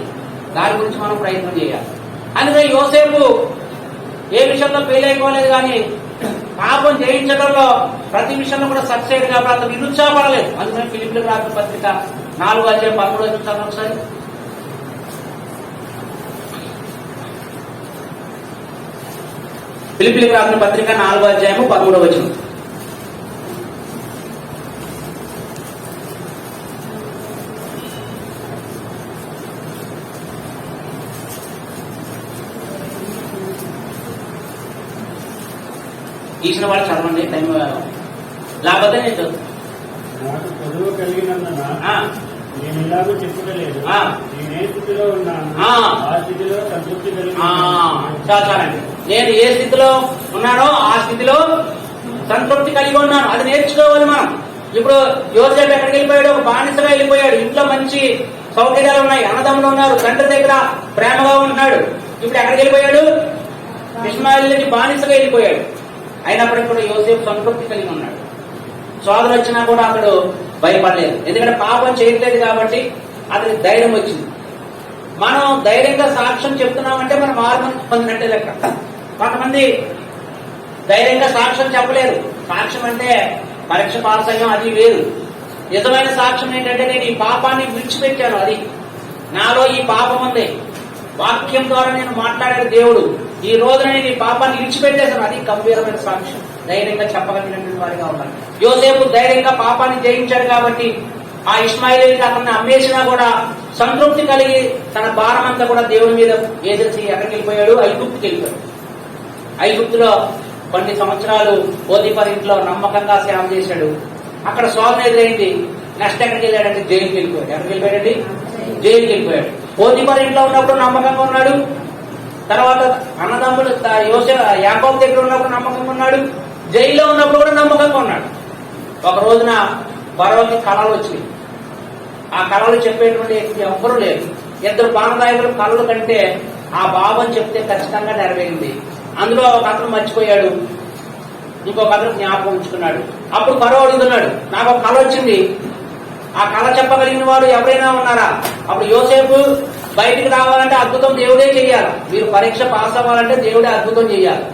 దాని గురించి మనం ప్రయత్నం చేయాలి. అందుకని యోసేపు ఏ విషయంలో ఫెయిల్ అయిపోలేదు, కానీ పాపం జయించడంలో ప్రతి విషయంలో కూడా సక్సెస్ అయ్యాడు కాబట్టి అతను నిరుత్సాహపడలేదు. అందుకని ఫిలిప్పీలకు రాసిన పత్రిక 4:13 చదవండి ఒకసారి. ఫిలిప్పీలకు రాసిన పత్రిక 4:13. తీసిన వాళ్ళు చదవండి, టైం లేకపోతే నేను చదువు. నాకు చదువు కలిగినందున నేను ఇలాగూ చెప్పుకోలేదు. నేను ఏ స్థితిలో ఉన్నాను ఆ స్థితిలో సంతృప్తి కలిగి. చాలండి, నేను ఏ స్థితిలో ఉన్నానో ఆ స్థితిలో సంతృప్తి కలిగి ఉన్నాను. అది నేర్చుకోవాలి మనం. ఇప్పుడు యోసేపు ఎక్కడికి వెళ్ళిపోయాడు? ఒక బానిసగా వెళ్ళిపోయాడు. ఇంట్లో మంచి సౌకర్యాలు ఉన్నాయి, అన్నదమ్ములు ఉన్నారు, తండ్రి దగ్గర ప్రేమగా ఉంటున్నాడు. ఇప్పుడు ఎక్కడికి వెళ్ళిపోయాడు? ఇష్మాయిల్కి బానిసగా వెళ్ళిపోయాడు. అయినప్పటికీ కూడా యోసేపు సంతృప్తి కలిగి ఉన్నాడు. సోదరు వచ్చినా కూడా అతడు భయపడలేదు, ఎందుకంటే పాపం చేయట్లేదు కాబట్టి అతనికి ధైర్యం వచ్చింది. మనం ధైర్యంగా సాక్ష్యం చెప్తున్నామంటే మనం మార్గం పొందినట్టే లెక్క. కొంతమంది ధైర్యంగా సాక్ష్యం చెప్పలేరు. సాక్ష్యం అంటే పరీక్ష పాస్ అయ్యాం, అది వేరు. నిజమైన సాక్ష్యం ఏంటంటే నేను ఈ పాపాన్ని విడిచిపెట్టాను, అది నాలో ఈ పాపం ఉంది, వాక్యం ద్వారా నేను మాట్లాడే దేవుడు ఈ రోజున నేను ఈ పాపాన్ని విడిచిపెట్టేశాను, అది గంభీరమైన సాక్ష్యం. ధైర్యంగా చెప్పగలిగినటువంటి వారిగా ఉండాలి. యోసేపు ధైర్యంగా పాపాన్ని జయించాడు కాబట్టి ఆ ఇష్మాయిలీకి అతన్ని అమ్మేసినా కూడా సంతృప్తి కలిగి తన భారం అంతా కూడా దేవుడి మీద వేసేసి ఎక్కడికి వెళ్ళిపోయాడు? ఐగుప్తుకి వెళ్ళిపోయాడు. ఐగుప్తులో కొన్ని సంవత్సరాలు పోతీఫర్ ఇంట్లో నమ్మకంగా సేవ చేశాడు. అక్కడ శోధన ఎదురైంది. నెక్స్ట్ ఎక్కడికి వెళ్ళాడంటే జైలుకి వెళ్ళిపోయాడు. ఎక్కడికి వెళ్ళిపోయాడండి? జైలుకి వెళ్ళిపోయాడు. పోతీఫర్ ఇంట్లో ఉన్నప్పుడు నమ్మకంగా ఉన్నాడు. తర్వాత అన్నదమ్ములు యాకోబు దగ్గర ఉన్నప్పుడు నమ్మకంగా ఉన్నాడు. జైల్లో ఉన్నప్పుడు కూడా నమ్మకంగా ఉన్నాడు. ఒక రోజున ఫరోకి కళలు వచ్చినాయి. ఆ కళలు చెప్పేటువంటి ఎవ్వరూ లేరు. ఇద్దరు పానదాయకులు కళలు కంటే ఆ భావం చెప్తే ఖచ్చితంగా నెరవేరింది. అందులో ఒక అతను మర్చిపోయాడు, ఇంకొక అతను జ్ఞాపకం ఉంచుకున్నాడు. అప్పుడు ఫరో అడుగుతున్నాడు, నాకు ఒక కళ వచ్చింది, ఆ కళ చెప్పగలిగిన వాడు ఎవరైనా ఉన్నారా? అప్పుడు యోసేపు బయటికి రావాలంటే అద్భుతం దేవుడే చెయ్యాలి. మీరు పరీక్ష పాస్ అవ్వాలంటే దేవుడే అద్భుతం చెయ్యాలి.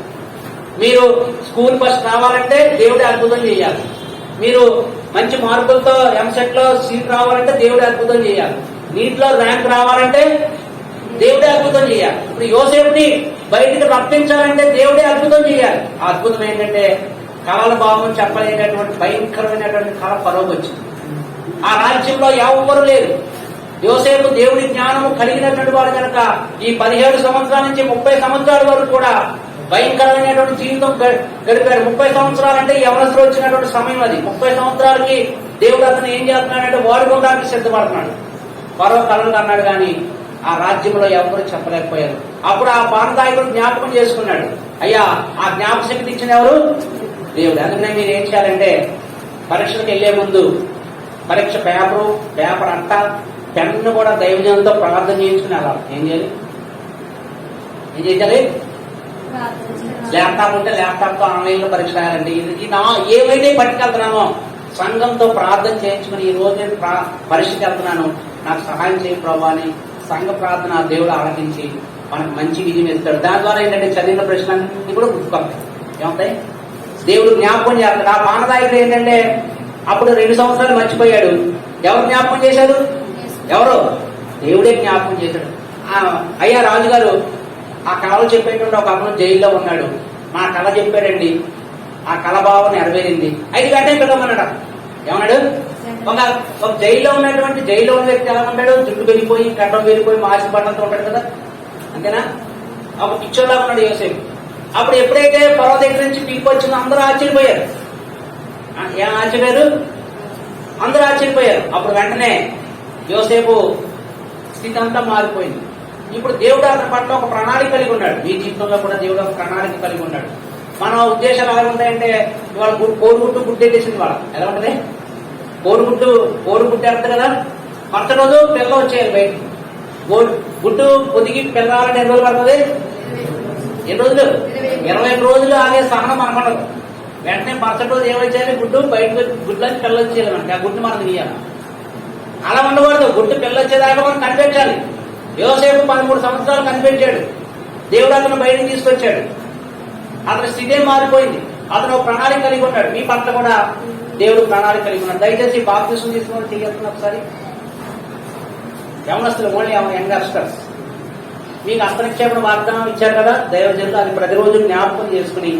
మీరు స్కూల్ ఫస్ట్ రావాలంటే దేవుడే అద్భుతం చేయాలి. మీరు మంచి మార్కులతో ఎంసెట్ లో సీట్ రావాలంటే దేవుడే అద్భుతం చేయాలి. నీటిలో ర్యాంక్ రావాలంటే దేవుడే అద్భుతం చేయాలి. ఇప్పుడు యోసేపుని బయటికి రప్పించాలంటే దేవుడే అద్భుతం చేయాలి. ఆ అద్భుతం ఏంటంటే కళల భావం చెప్పలేనటువంటి భయంకరమైనటువంటి కళ ఫరోకి వచ్చింది. ఆ రాజ్యంలో ఎవరు లేరు. యోసేపు దేవుడి జ్ఞానము కలిగినటువంటి వాడు కనుక ఈ 17 సంవత్సరాల నుంచి 30 సంవత్సరాల వరకు కూడా భయంకరమైనటువంటి జీవితం గడిపాడు. 30 సంవత్సరాలంటే యవనస్తులు వచ్చినటువంటి సమయం అది. 30 సంవత్సరాలకి దేవుడు అతను ఏం చేస్తున్నాడంటే వాడుకోవడానికి సిద్ధపడుతున్నాడు. ఫరో కలలు అన్నాడు కానీ ఆ రాజ్యంలో ఎవరు చెప్పలేకపోయారు. అప్పుడు ఆ పానదాయకుడు జ్ఞాపకం చేసుకున్నాడు, అయ్యా ఆ జ్ఞాపక శక్తి ఇచ్చిన ఎవరు? దేవుడు. అందుకనే మీరు ఏం చేయాలంటే పరీక్షలకు వెళ్లే ముందు పరీక్ష పేపర్ అంట పెన్ను కూడా దైవజనంతో ప్రార్థన చేయించుకుని వెళ్ళాలి. ఏం చేయాలి? ల్యాప్టాప్ ఉంటే ల్యాప్టాప్ తో ఆన్లైన్ లో పరీక్ష రాయాలండి. ఇది ఏమైతే పట్టుకెళ్తున్నామో సంఘంతో ప్రార్థన చేయించుకుని ఈ రోజు నేను పరీక్షకి వెళ్తున్నాను, నాకు సహాయం చేయ ప్రభావ అని సంఘ ప్రార్థన దేవుడు ఆలకించి మనకు మంచి విజయం ఇస్తాడు. దాని ద్వారా ఏంటంటే చదివిన ప్రశ్నలన్నీ కూడా గుర్తుకొస్తాయి. ఏమవుతాయి? దేవుడు జ్ఞాపకం చేస్తాడు. ఆ పానదాయకుడు ఏంటంటే అప్పుడు 2 సంవత్సరాలు మర్చిపోయాడు. ఎవరు జ్ఞాపకం చేశాడు? ఎవరు? దేవుడే జ్ఞాపకం చేశాడు. అయ్యా రాజుగారు, ఆ కళలు చెప్పేటువంటి ఒక అతను జైల్లో ఉన్నాడు, మా కళ చెప్పాడండి, ఆ కళ భావం నెరవేరింది, 5 గంటలు పిలవమన్నాడు. ఏమన్నాడు? ఒక జైల్లో ఉన్నటువంటి జైల్లో ఉన్న వ్యక్తి ఎలా ఉంటాడు? జుట్టు వెళ్ళిపోయి గడ్డం వెళ్ళిపోయి మార్చి పడ్డంతో ఉంటాడు కదా, అంతేనా? ఒక పిక్చర్లా ఉన్నాడు యోసేపు. అప్పుడు ఎప్పుడైతే ఫరో దగ్గర నుంచి పిలుపు వచ్చిందో అందరూ ఆశ్చర్యపోయారు. ఏం ఆశ్చర్యపోయారు? అందరూ ఆశ్చర్యపోయారు. అప్పుడు వెంటనే యోసేపు స్థితి అంతా మారిపోయింది. ఇప్పుడు దేవుడు అతని పట్ల ఒక ప్రణాళిక కలిగి ఉన్నాడు. మీ జీవితంలో కూడా దేవుడు ఒక ప్రణాళిక కలిగి ఉన్నాడు. మన ఉద్దేశాలు ఎలా ఉంటాయంటే ఇవాళ కోడిగుడ్డు గుడ్డెట్టేసింది. వాళ్ళ ఎలా ఉంటది? కోడిగుడ్డు ఎడతారు కదా, కొత్త రోజు పిల్ల వచ్చేయాలి బయటికి. గుడ్డు పొదిగి పిల్లవాలంటే ఎన్ని రోజులు పడుతుంది? ఎన్ని రోజులు? 21 రోజులు ఆగే సహనం అనకూడదు. వెంటనే మరుసటి రోజు ఏమొచ్చేయాలి? బయటకు గుడ్లని పిల్ల వచ్చేయాలి. మనకి ఆ గుడ్డు మనం తీయాలి. అలా ఉండకూడదు. గుడ్డు పిల్ల వచ్చేదాకా మనం కనిపెట్టాలి. యోసేపు 13 సంవత్సరాలు కనిపెట్టాడు. దేవుడు అతను బయటకు తీసుకొచ్చాడు. అతని స్థితే మారిపోయింది. అతను ఒక ప్రణాళిక కలిగి ఉన్నాడు. మీ పట్ల కూడా దేవుడు ప్రణాళిక కలిగి ఉన్నాడు. దయచేసి బాప్తిసం తీసుకుని తీయస్తున్నా ఒకసారి. యవనస్తులు ఓన్లీ యంగస్టర్స్, మీకు హస్తనిక్షేపణ వాగ్దానం ఇచ్చారు కదా దైవజనులు, అది ప్రతిరోజు జ్ఞాపకం చేసుకుని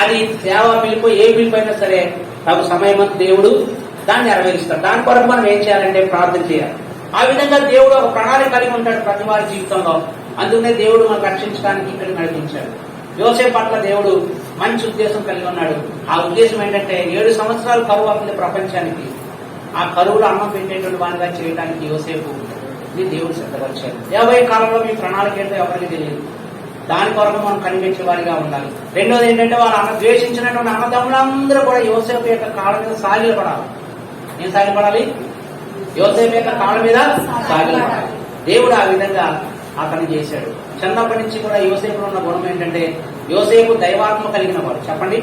అది సేవ పిలుపు ఏ పిలుపు అయినా సరే తగు సమయం దేవుడు దాన్ని నెరవేరుస్తాడు. దాని కొరకు మనం ఏం చేయాలంటే ప్రార్థన చేయాలి. ఆ విధంగా దేవుడు ఒక ప్రణాళిక కలిగి ఉంటాడు ప్రతి వారి జీవితంలో. అందుకనే దేవుడు మనం రక్షించడానికి ఇక్కడికి నడిపించాడు. యోసేపు పట్ల దేవుడు మంచి ఉద్దేశం కలిగి ఉన్నాడు. ఆ ఉద్దేశం ఏంటంటే 7 సంవత్సరాలు కరువు అవుతుంది ప్రపంచానికి. ఆ కరువులో అన్నం పెట్టేటువంటి వాడిగా చేయడానికి యోసేపు ఇది దేవుడు సిద్ధపరిచాడు. 50 కాలంలో మీ ప్రణాళిక ఏంటో ఎవరికి తెలియదు. దాని కొరకు మనం కనిపించే వారిగా ఉండాలి. రెండోది ఏంటంటే వాళ్ళు ద్వేషించినటువంటి అన్నదమ్ములందరూ కూడా యోసేపు యొక్క కాళ్ళ మీద సాగిలపడాలి. ఏం సాగిలపడాలి? యోసేపు యొక్క కాళ్ళ మీద సాగిలపడాలి. దేవుడు ఆ విధంగా అతన్ని చేశాడు. చిన్నప్పటి నుంచి కూడా యోసేపులో ఉన్న గుణం ఏంటంటే యోసేపు దైవాత్మ కలిగిన వాడు. చెప్పండి,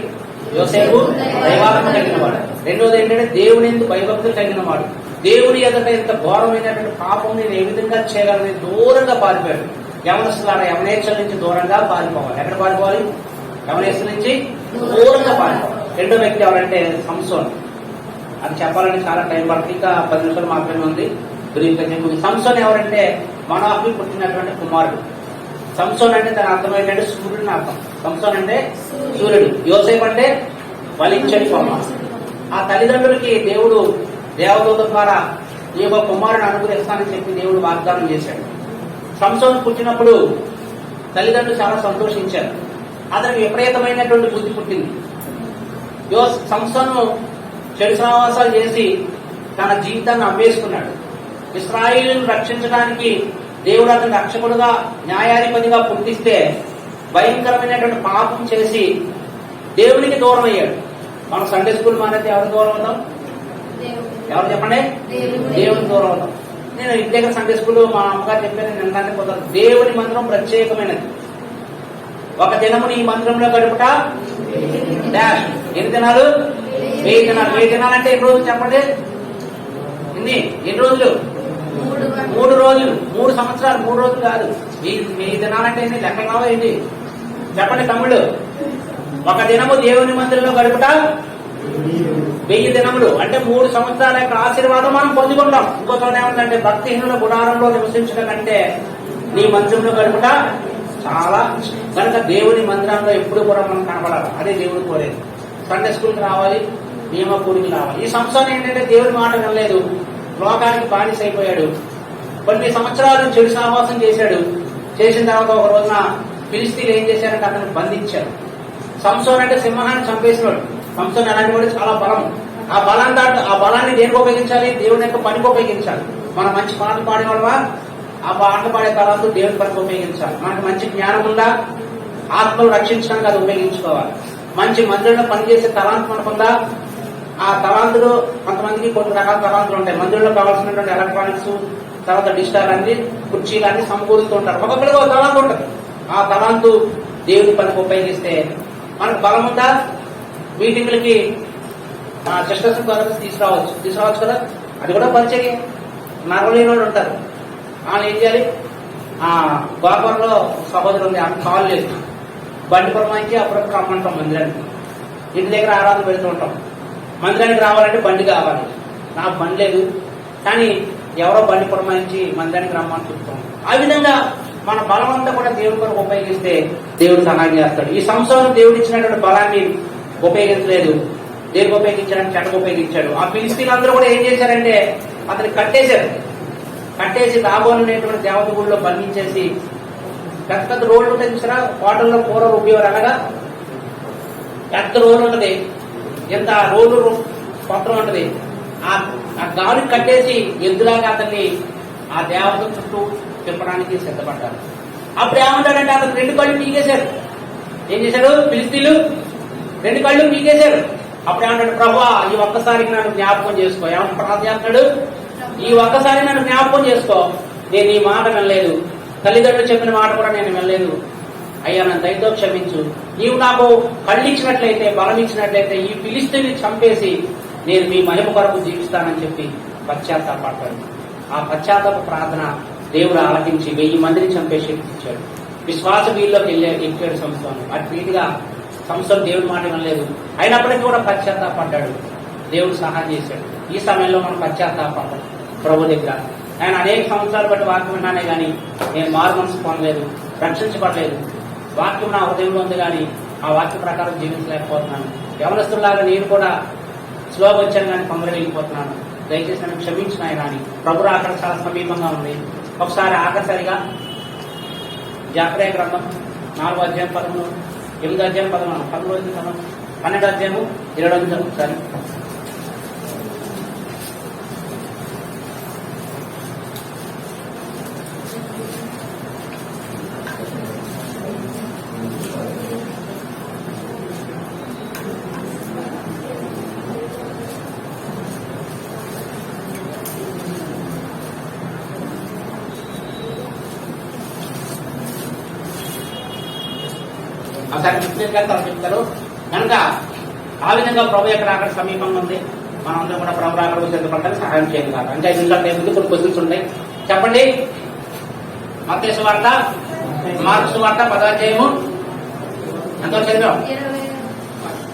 యోసేపు దైవాత్మ కలిగిన వాడు. రెండోది ఏంటంటే దేవుని ఎందుకు భయభక్తులు కలిగిన వాడు. దేవుని ఎదుట ఇంత ఘోరమైనటువంటి పాపం నేను ఏ విధంగా చేయగలని దూరంగా పారిపోయాడు. యవనస్తులారా యవనేశ్వర నుంచి దూరంగా పారిపోవాలి. ఎక్కడ పారిపోవాలి? యవనేశ్వర నుంచి దూరంగా పారిపోవాలి. రెండో వ్యక్తి ఎవరంటే సంసోన్. అది చెప్పాలంటే చాలా టైం పడుతుంది. ఇంకా 10 నిమిషాలు మాత్రమే ఉంది. సంసోన్ ఎవరంటే మనోహి పుట్టినటువంటి కుమారుడు. సంసోన్ అంటే తన అర్థం ఏంటంటే సూర్యుడిని అర్థం. సంసోన్ అంటే సూర్యుడు. యోసేపు అంటే బలించని కొమ్మ. ఆ తల్లిదండ్రులకి దేవుడు దేవదూత ద్వారా ఈ యొక్క కుమారుని అనుగ్రహిస్తానని చెప్పి దేవుడు వాగ్దానం చేశాడు. సంసోన్ పుట్టినప్పుడు తల్లిదండ్రులు చాలా సంతోషించారు. అతనికి విపరీతమైనటువంటి బుద్ధి పుట్టింది. సంసోను చెడు సహవాసాలు చేసి తన జీవితాన్ని అమ్మేసుకున్నాడు. ఇశ్రాయేలును రక్షించడానికి దేవుడు అతని రక్షకుడుగా న్యాయాధిపతిగా పుట్టిస్తే భయంకరమైనటువంటి పాపం చేసి దేవునికి దూరం అయ్యాడు. మనం సండే స్కూల్ మానేస్తే ఎవరికి దూరం అవుతాం? ఎవరు చెప్పండి? దేవునికి దూరం అవుతాం. నేను ఇంటి దగ్గర సండే స్కూల్ మా అమ్మగారు చెప్పాను, నేను వినడానికి పోతాను. దేవుని మందిరం ప్రత్యేకమైనది. ఒక దినము ఈ మందిరంలో గడుపుట డాష్. ఎన్ని దినాలు? 1000 దినాలు. 1000 దినాలంటే ఎన్ని రోజులు చెప్పండి? ఎన్ని రోజులు? 3 రోజులు. 3 సంవత్సరాలు. 3 రోజులు కాదు. 1000 దినాలంటే ఎన్ని? లెక్క కావాలి చెప్పండి తమ్ముళ్ళు. ఒక దినము దేవుని మందిరంలో గడుపుట 1000 దినములు అంటే 3 సంవత్సరాల యొక్క ఆశీర్వాదం మనం పొందుకుంటాం. ఇంకో చోట ఏమంటే భక్తిహీనుల గుడారంలో నివసించడం కంటే నీ మందిరంలో గడుపుట చాలా. కనుక దేవుని మందిరంలో ఎప్పుడు కూడా మనం కనపడాలి. అదే దేవుడు కోరేది. సండే స్కూల్కి రావాలి, నియమ కూడికి రావాలి. ఈ సంవత్సరం ఏంటంటే దేవుడి మాట వినలేదు, లోకానికి బానిస అయిపోయాడు. కొన్ని సంవత్సరాలు చెడు సహవాసం చేశాడు. చేసిన తర్వాత ఒక రోజున ఫిలిస్తీన్లు ఏం చేశారంటే అతను బంధించారు. సంసోన్ అంటే సింహాన్ని చంపేసినాడు. సంసోన్ అలాంటి వాడు చాలా బలం. ఆ బలాన్ని దేనికి ఉపయోగించాలి? దేవుని యొక్క పనికి ఉపయోగించాలి. మనం మంచి పాటలు పాడేవాళ్ళమా? ఆ పాటలు పాడే తరాలు దేవుని పనికి ఉపయోగించాలి. మనకు మంచి జ్ఞానం ఉందా? ఆత్మలు రక్షించడానికి అది ఉపయోగించుకోవాలి. మంచి మందిరంలో పనిచేసే తలాంతు మనకుందా? ఆ తలాంతులు కొంతమందికి కొన్ని రకాల తలాంతులు ఉంటాయి. మందిరంలో కావాల్సినటువంటి ఎలక్ట్రానిక్స్, తర్వాత డిజిటల్ అన్ని కుర్చీలు అన్ని సమకూరుస్తూ ఉంటారు. ఒక్కొక్కరికి ఒక తలాంతు ఉంటుంది. ఆ తలాంతు దేవుని పనికి ఉపయోగిస్తే మనకు బలం ఉందా? మీటింగ్లకి సిస్టర్స్ తీసుకురావచ్చు కదా. అది కూడా పరిచర్య. నరవలేని వాళ్ళు ఉంటారు. వాళ్ళు ఏం చేయాలి? గోపురంలో సహోదరు ఉంది, ఆమె కాల్ లేదు. బండి పురమాయించి అప్పుడప్పుడు రమ్మంటాం మందిరానికి. ఇంటి దగ్గర ఆరాధన పెడుతూ ఉంటాం. మందిరానికి రావాలంటే బండి కావాలి. నాకు బండి లేదు, కానీ ఎవరో బండి పురమాయించి మందిరానికి రమ్మని చెప్తాం. ఆ విధంగా మన బలం అంతా కూడా దేవుడి కొరకు ఉపయోగిస్తే దేవుడు సహాయం చేస్తాడు. ఈ సంవత్సరం దేవుడు ఇచ్చినటువంటి బలాన్ని ఉపయోగించలేదు. దేనికి ఉపయోగించాడని చెడ్డకు ఉపయోగించాడు. ఆ ఫిలిస్తీన్లందరూ కూడా ఏం చేశారంటే అతన్ని కట్టేసి దాగోన్ అనేటువంటి దేవత గుడిలో బంధించేసి పెద్ద పెద్ద రోడ్లు ఉంటాయి చూసారా, హోటల్లో కూర రుబ్బేవారు. అనగా పెద్ద రోడ్లు ఉంటది, ఎంత రోడ్లు పత్రం ఉంటది. ఆ గాలికి కట్టేసి ఎద్దులాగా అతన్ని ఆ దేవత చుట్టూ తిప్పడానికి సిద్ధపడ్డారు. అప్పుడు ఏమంటాడంటే అతను 2 కళ్ళు పీకేశారు. ఏం చేశాడు? ఫిలిస్తీన్లు 2 కళ్ళు పీకేశారు. అప్పుడు ఏమంటాడు? ప్రభువా, ఈ ఒక్కసారికి నన్ను జ్ఞాపకం చేసుకో. ఏమన్నా ప్రార్థన చేస్తాడు? ఈ ఒక్కసారి నన్ను జ్ఞాపకం చేసుకో. నేను ఈ మాట వినలేదు, తల్లిదండ్రులు చెప్పిన మాట కూడా నేను వినలేదు. అయ్యా, నన్ను దయతో క్షమించు. నీవు నాకు కళ్ళు ఇచ్చినట్లయితే, బలం ఇచ్చినట్లయితే ఈ ఫిలిస్తీన్ని చంపేసి నేను మీ మహిమ కొరకు జీవిస్తానని చెప్పి పశ్చాత్తాపడ్డాడు. ఆ పశ్చాత్తాప ప్రార్థన దేవుడు ఆలకించి 1000 మందిని చంపే శక్తి ఇచ్చాడు. విశ్వాస వీల్లోకి ఎక్కాడు సంస్థను. అటు రీతిగా సంస్థను దేవుడి మాట వినలేదు, అయినప్పటికీ కూడా పశ్చాత్తాపడ్డాడు. దేవుడు సహాయం చేశాడు. ఈ సమయంలో మనం పశ్చాత్తాపడ్డాం ప్రభు దగ్గర. ఆయన అనేక సంవత్సరాలు బట్టి వాక్యం విన్నానే కానీ నేను మారు మనసు పొందలేదు, రక్షించబడలేదు. వాక్యం నా హృదయంలో ఉంది కానీ ఆ వాక్య ప్రకారం జీవించలేకపోతున్నాను. యవనస్తుల్లాగా నేను కూడా స్లోగా వచ్చాను కానీ తొందరగా వెళ్ళిపోతున్నాను. దయచేసి నన్ను క్షమించిన ఆయన అని. ప్రభు అక్కడ చాలా సమీపంగా ఉంది. ఒకసారి ఆఖరిసరిగా జాగ్రత్త గ్రంథం 4వ అధ్యాయం 13, 8వ అధ్యాయం 11, 12వ అధ్యాయం 20వ ఒకసారి ఒకసారి మిస్టర్ గారు తను చెప్తారు. కనుక ఆ విధంగా ప్రభు ఎక్కడ అక్కడ సమీపంగా ఉంది. మనందరం కూడా ప్రభు అక్కడ సిద్ధపడడానికి సహాయం చేయాలి కాదు. అంటే 5 నిమిషాలు ముందు కొన్ని క్వశ్చన్స్ ఉంటాయి. చెప్పండి. మత్తయి సువార్త, మార్కు సువార్త 10వ అధ్యాయము ఎంతో చదివాం.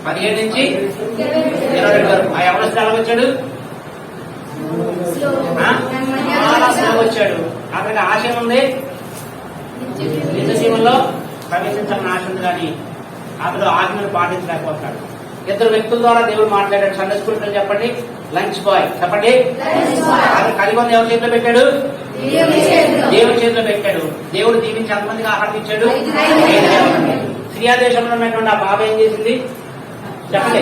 17 నుంచి 22 వరకు. ఆ యవనస్తుడు ఎలా వచ్చాడు? చాలా స్లో వచ్చాడు. అతనికి ఆశ ఉంది, నిజ జీవనంలో ప్రవేశించాలని ఆశ ఉంది, కానీ అతడు ఆజ్ఞను పాటించలేకపోతాడు. 2 వ్యక్తుల ద్వారా దేవుడు మాట్లాడాడు. సండే స్కూల్ చెప్పండి. లంచ్ బాయ్ చెప్పండి. అది కలిగొంది ఎవరి చేతిలో పెట్టాడు? దేవుడి చేతిలో పెట్టాడు. దేవుడు దీవించి ఎంతమందికి ఆహారం ఇచ్చాడు? సిరియా దేశంలో ఉన్నటువంటి ఆ బాబా ఏం చేసింది చెప్పండి.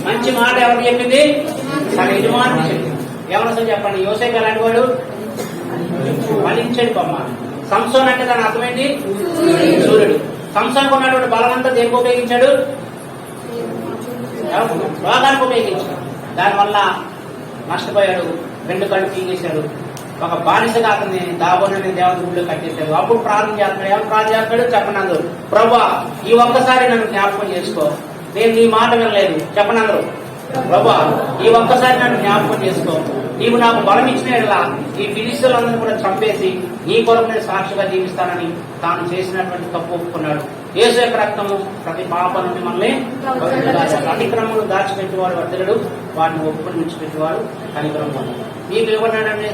మంచి మాట ఎవరికి చెప్పింది? తన యజమాని చెప్పింది. ఎవరు చెప్పండి. యోసేపు ఎలాంటి వాడు? ఫలించాడు బొమ్మ. సంసోన్ అంటే దాని అర్థమైంది సూర్యుడు. సంసోన్కు ఉన్నటువంటి బలమంతా దేనికి ఉపయోగించాడు? రోగానికి ఉపయోగించాడు. దానివల్ల నష్టపోయాడు. 2 కళ్ళు పీకేశాడు. ఒక బానిసగా అతన్ని దాబోనని దేవత గుడిలో కట్టేశాడు. అప్పుడు ప్రార్థన చేస్తున్నాడు. ఎవరు ప్రార్థన చేస్తాడు చెప్పండి అందరూ? ప్రభువా, ఈ ఒక్కసారి నన్ను జ్ఞాపకం చేసుకో, నేను నీ మాట వినలేదు. చెప్పండి అందరూ? ప్రభువా, ఈ ఒక్కసారి నన్ను జ్ఞాపకం చేసుకో, నీవు నాకు బలం ఇచ్చిన ఈ ఫిలిస్తీయులందరినీ కూడా చంపేసి నీ కొరకు నేను సాక్షిగా జీవిస్తానని తాను చేసినటువంటి తప్పు ఒప్పుకున్నాడు. యేసు యొక్క రక్తము ప్రతి పాప నుండి మనల్ని అతిక్రమములు దాచిపెట్టేవాడు వర్ధనుడు, వాటిని ఒప్పుకొని విడిచిపెట్టేవాడు కనికరం పొందాడు. మీకు ఇవ్వడంటే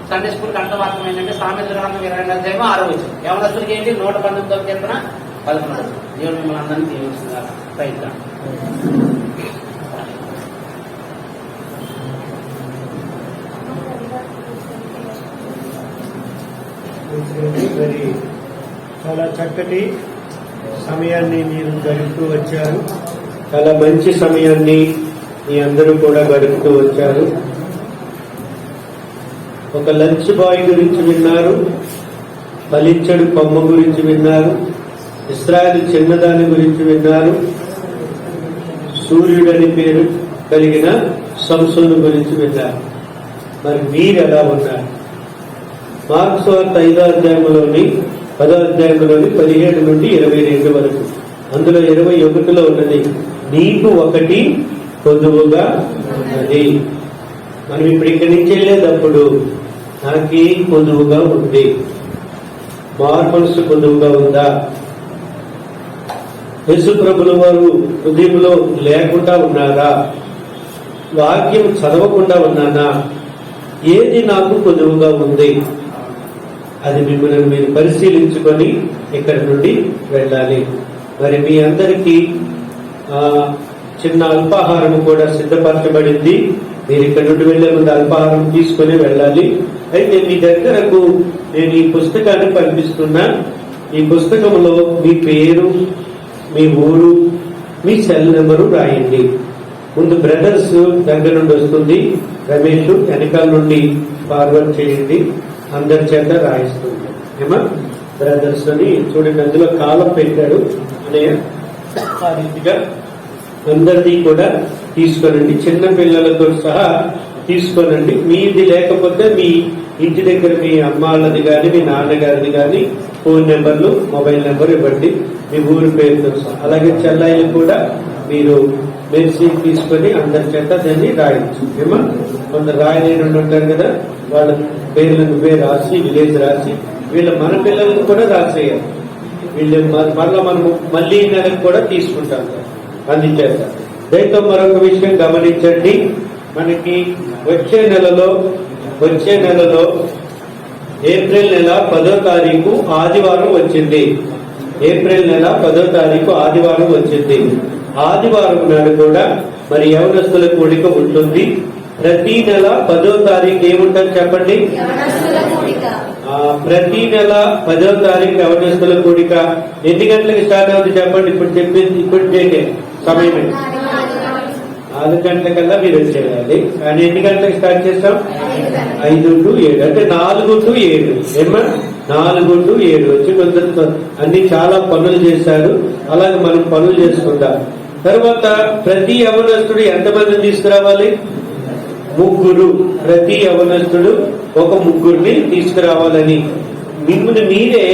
సండే స్కూల్కి అర్థవార్థం ఏంటంటే సామెతల గ్రంథం 22వ అధ్యాయం 6వ వచనం. యవనస్తుడికి ఏంటి? 119వ కీర్తన 11. దేవుడు మిమ్మల్ని అందరినీ దీవిస్తున్నారు. ప్రయత్నం. మరి చాలా చక్కటి సమయాన్ని మీరు గడుపుతూ వచ్చారు. చాలా మంచి సమయాన్ని మీ అందరూ కూడా గడుపుతూ వచ్చారు. ఒక లంచ్ బాయ్ గురించి విన్నారు, ఫలించడు కొమ్మ గురించి విన్నారు, ఇశ్రాయేలు చిన్నదాని గురించి విన్నారు, సూర్యుడని పేరు కలిగిన సంసోను గురించి విన్నారు. మరి మీరు ఎలా ఉన్నారు? మార్కు సువార్త 5వ అధ్యాయంలోని 10వ అధ్యాయంలోని 17 నుండి 22 వరకు, అందులో 21లో ఉన్నది నీకు ఒకటి పొదువుగా ఉన్నది. మనం ఇప్పుడు ఇక్కడి నుంచి వెళ్ళేటప్పుడు నాకేం పొదువుగా ఉంది? మార్మనసు పొదువుగా ఉందా? యేసు ప్రభుల వారు హృదయంలో లేకుండా ఉన్నారా? వాక్యం చదవకుండా ఉన్నానా? ఏది నాకు పొదువుగా ఉంది? అది మిమ్మల్ని మీరు పరిశీలించుకొని ఇక్కడి నుండి వెళ్ళాలి. మరి మీ అందరికీ చిన్న అల్పాహారం కూడా సిద్ధపరచబడింది. మీరు ఇక్కడ నుండి వెళ్లే ముందు అల్పాహారం తీసుకుని వెళ్ళాలి. అయితే మీ దగ్గరకు నేను ఈ పుస్తకాన్ని పంపిస్తున్నా. ఈ పుస్తకంలో మీ పేరు, మీ ఊరు, మీ సెల్ నెంబరు రాయండి. ముందు బ్రదర్స్ దగ్గర నుండి వస్తుంది, రమేష్ వెనకాల నుండి ఫార్వర్డ్ చేయండి, అందరి చేత రాయిస్తుంది. ఏమా బ్రదర్స్ అని చూడండి, అందులో కాలం పెట్టాడు అనే ఆ రీతిగా అందరిది కూడా తీసుకోనండి. చిన్న పిల్లలతో సహా తీసుకోనండి. మీది లేకపోతే మీ ఇంటి దగ్గర మీ అమ్మాళ్ళది కానీ మీ నాన్నగారిది కానీ ఫోన్ నెంబర్లు, మొబైల్ నెంబర్ ఇవ్వండి, మీ ఊరి పేరుతో సహా. అలాగే చెల్లాయిలు కూడా మీరు మెడిసిన్ తీసుకొని అందరి చేత దాన్ని రాయొచ్చు. ఏమా కొందరు రాయలేని ఉంటారు కదా, వాళ్ళ పేర్లను రాసి విలేజ్ రాసి వీళ్ళ మన పిల్లలకు కూడా రాసేయాలి. వీళ్ళు మళ్ళా మనము మళ్ళీ నెలకు కూడా తీసుకుంటాం అందించేస్తాం. దయతో మరొక విషయం గమనించండి. మనకి వచ్చే నెలలో ఏప్రిల్ నెల 10వ తారీఖు ఆదివారం వచ్చింది. ఏప్రిల్ నెల 10వ తారీఖు ఆదివారం వచ్చింది. ఆదివారం నాడు కూడా మరి యవనస్తుల కూడిక ఉంటుంది. ప్రతి నెల 10వ తారీఖు ఏముంటుంది చెప్పండి? ప్రతి నెల 10వ తారీఖు యవనస్తుల కూడిక. ఎన్ని గంటలకు స్టార్ట్ అవుతుంది చెప్పండి? ఇప్పుడు చెప్పింది ఇప్పుడు సమయం 4 గంటలకల్లా మీరు వచ్చేయాలి. కానీ ఎన్ని గంటలకు స్టార్ట్ చేస్తాం? 5 to 7, అంటే 4 to 7. ఏమా 4 to 7 వచ్చి కొందరు అన్ని చాలా పనులు చేశారు. అలాగే మనం పనులు చేసుకుందాం. తర్వాత ప్రతి యవనస్తుడు ఎంతమందిని తీసుకురావాలి? 3. ప్రతి యవనస్తుడు ఒక 3 తీసుకురావాలని మిమ్మల్ని మీరే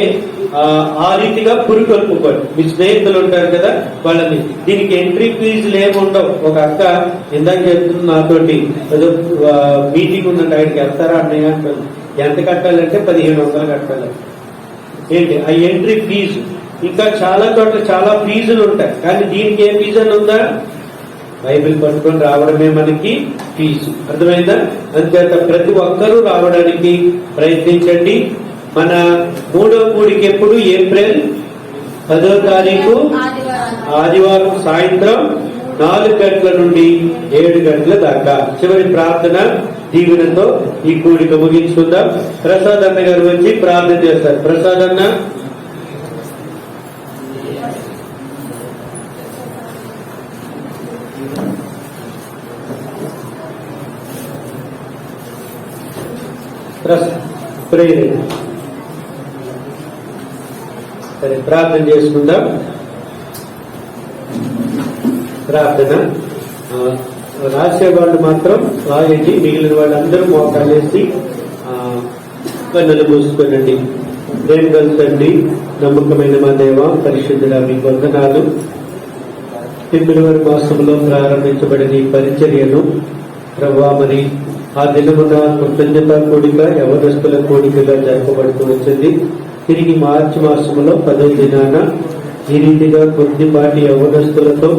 ఆ రీతిగా పురికొల్పుకోండి. మీ స్నేహితులు ఉంటారు కదా వాళ్ళని. దీనికి ఎంట్రీ ఫీజులు ఏముండవు. ఒక అక్క ఇందాక చెప్తుంది నాతోటి, ఏదో మీటింగ్ ఉందండి, ఆయనకి వెళ్తారా అన్నయ్య అంటారు. ఎంత కట్టాలంటే 1500 కట్టాలి. ఏంటి ఆ ఎంట్రీ ఫీజు. ఇంకా చాలా చోట్ల చాలా ఫీజులు ఉంటాయి, కానీ దీనికి ఏ ఫీజు అని ఉందా? బైబిల్ పట్టుకొని రావడమే మనకి ఫీజు. అర్థమైందా? అంతేత ప్రతి ఒక్కరూ రావడానికి ప్రయత్నించండి. మన 3వ కూడిక ఎప్పుడు? ఏప్రిల్ 10వ తారీఖు ఆదివారం సాయంత్రం 4 గంటల నుండి 7 గంటల దాకా. చివరి ప్రార్థన దీవెనతో ఈ కూడిక ముగించుకుందాం. ప్రసాద్ అన్న గారు వచ్చి ప్రార్థన చేస్తారు. ప్రసాద్ అన్న. సరే, ప్రార్థన చేసుకుందాం. ప్రార్థన రాసేవాళ్ళు మాత్రం రాయండి, మిగిలిన వాళ్ళందరూ మోకాలేసి కన్నులు మూసుకోనండి. ప్రేమ కలిసండి, నమ్మకమైన మా దేవ, పరిశుద్ధుల మీ వందనాలు. ఫిబ్రవరి మాసంలో ప్రారంభించబడిన ఈ పరిచర్యను ప్రభా, మరి ఆ దినమున కృతజ్ఞత కూడిక యవనస్తుల కూడికగా జరపబడుతూ వచ్చింది. తిరిగి మార్చి మాసంలో 10వ దినాన ఈ రీతిగా కొద్దిపాటి యవనస్తులతో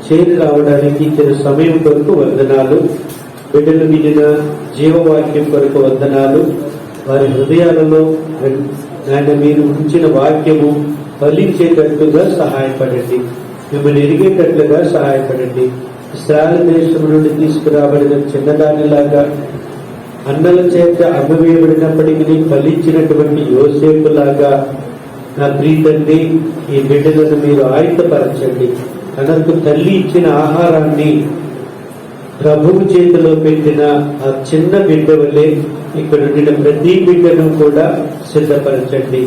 చేరి రావడానికి ఇచ్చిన సమయం కొరకు వందనాలు. బిడ్డలు వినిన జీవవాక్యం కొరకు వందనాలు. వారి హృదయాలలో ఆయన మీరు ఉంచిన వాక్యము ఫలించేటట్లుగా సహాయపడండి. మిమ్మల్ని ఎరిగేటట్లుగా సహాయపడండి. ఇశ్రాయేలు దేశం నుండి తీసుకురాబడిన చిన్నదానిలాగా అన్నల చేత అమ్మవేయబడినప్పటికీ ఫలించినటువంటి యోసేపులాగా నా ప్రీతండి ఈ బిడ్డలను మీరు ఆయుధపరచండి. తనకు తల్లి ఇచ్చిన ఆహారాన్ని ప్రభువు చేతిలో పెట్టిన ఆ చిన్న బిడ్డ వల్లే ఇక్కడ ఉండిన ప్రతి బిడ్డను కూడా సిద్ధపరచండి.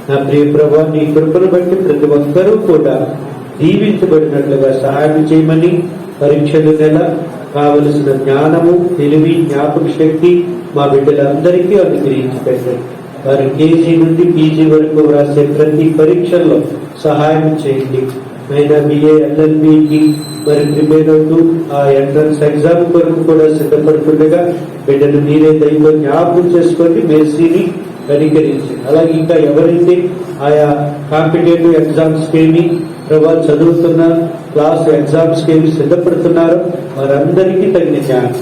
నా ప్రియ ప్రభా, నీ కృపను బట్టి ప్రతి ఒక్కరూ కూడా దీవించబడినట్లుగా సహాయం చేయమని, పరీక్షలు నెల కావలసిన జ్ఞానము, తెలివి, జ్ఞాపక శక్తి మా బిడ్డలందరికీ అనుగ్రహించి పెట్టండి. వారు కేజీ నుండి పీజీ వరకు రాసే ప్రతి పరీక్షల్లో సహాయం చేయండి. అయినా బిఏ ఎల్ఎల్బికి మరి ప్రిపేర్ అవుతూ ఆ ఎంట్రన్స్ ఎగ్జామ్ కొరకు కూడా సిద్ధపడుతుండగా బిడ్డను మీరే దైవ జ్ఞాపకం చేసుకోండి, మెర్సీని కనికరించండి. అలాగే ఇంకా ఎవరైతే ఆయా కాంపిటేటివ్ ఎగ్జామ్స్ ఏమి ప్రభా చదువుతున్న క్లాస్ ఎగ్జామ్స్ ఏమి సిద్ధపడుతున్నారో వారందరికీ తగిన జ్ఞానం,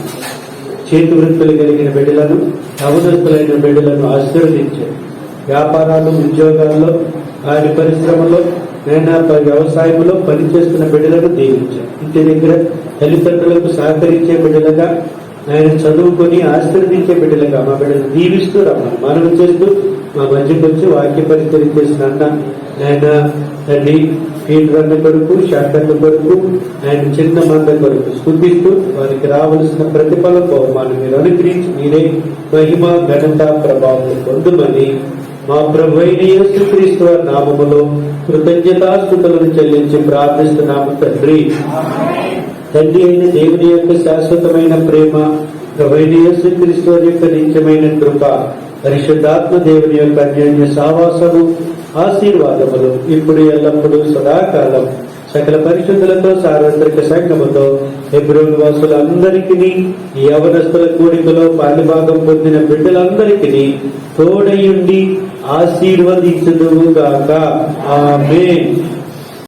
చేతి వృత్తులు కలిగిన బిడ్డలను, అవసరస్తులైన బిడ్డలను ఆశీర్వదించండి. వ్యాపారాలు, ఉద్యోగాల్లో, ఆయన పరిశ్రమలో, నేను వ్యవసాయంలో పనిచేస్తున్న బిడ్డలను దీవించాను. ఇంటి దగ్గర తల్లిదండ్రులకు సహకరించే బిడ్డలుగా, ఆయన చదువుకొని ఆశీర్వదించే బిడ్డలుగా మా బిడ్డలు దీవిస్తూ రమ్మని మనవి చేస్తూ మా మధ్యకు వచ్చి వాక్య పరిచయం చేసిన అన్న ఆయన తండ్రి ఫీల్డ్ రన్న కొరకు, షాటర్ల కొరకు, ఆయన చిన్న మంద కొరకు స్తుతిస్తూ వారికి రావలసిన ప్రతిఫలం బహుమానం మీరు అనుగ్రహించి మీరే మహిమ, ఘనత, ప్రభావం పొందుమని మా ప్రభువైన యేసుక్రీస్తు వారి నామములో కృతజ్ఞతాస్తుతులను చెల్లించి ప్రార్థిస్తున్నాము తండ్రి. తండ్రి అయిన దేవుని యొక్క శాశ్వతమైన ప్రేమ, ప్రభువైన యేసుక్రీస్తు వారి యొక్క నిత్యమైన కృప, పరిశుద్ధాత్మ దేవుని యొక్క అన్యోన్య సావాసము, ఆశీర్వాదములు ఇప్పుడు ఎల్లప్పుడూ సదాకాలం సకల పరిశుద్ధులతో సార్వత్రిక సంఘముతో హెబ్రోను వాసులందరికీ, ఈ యవనస్తుల కూడికలో పాలుభాగం పొందిన బిడ్డలందరికీ తోడయుండి ఆశీర్వదించుదుగాక. ఆమేన్.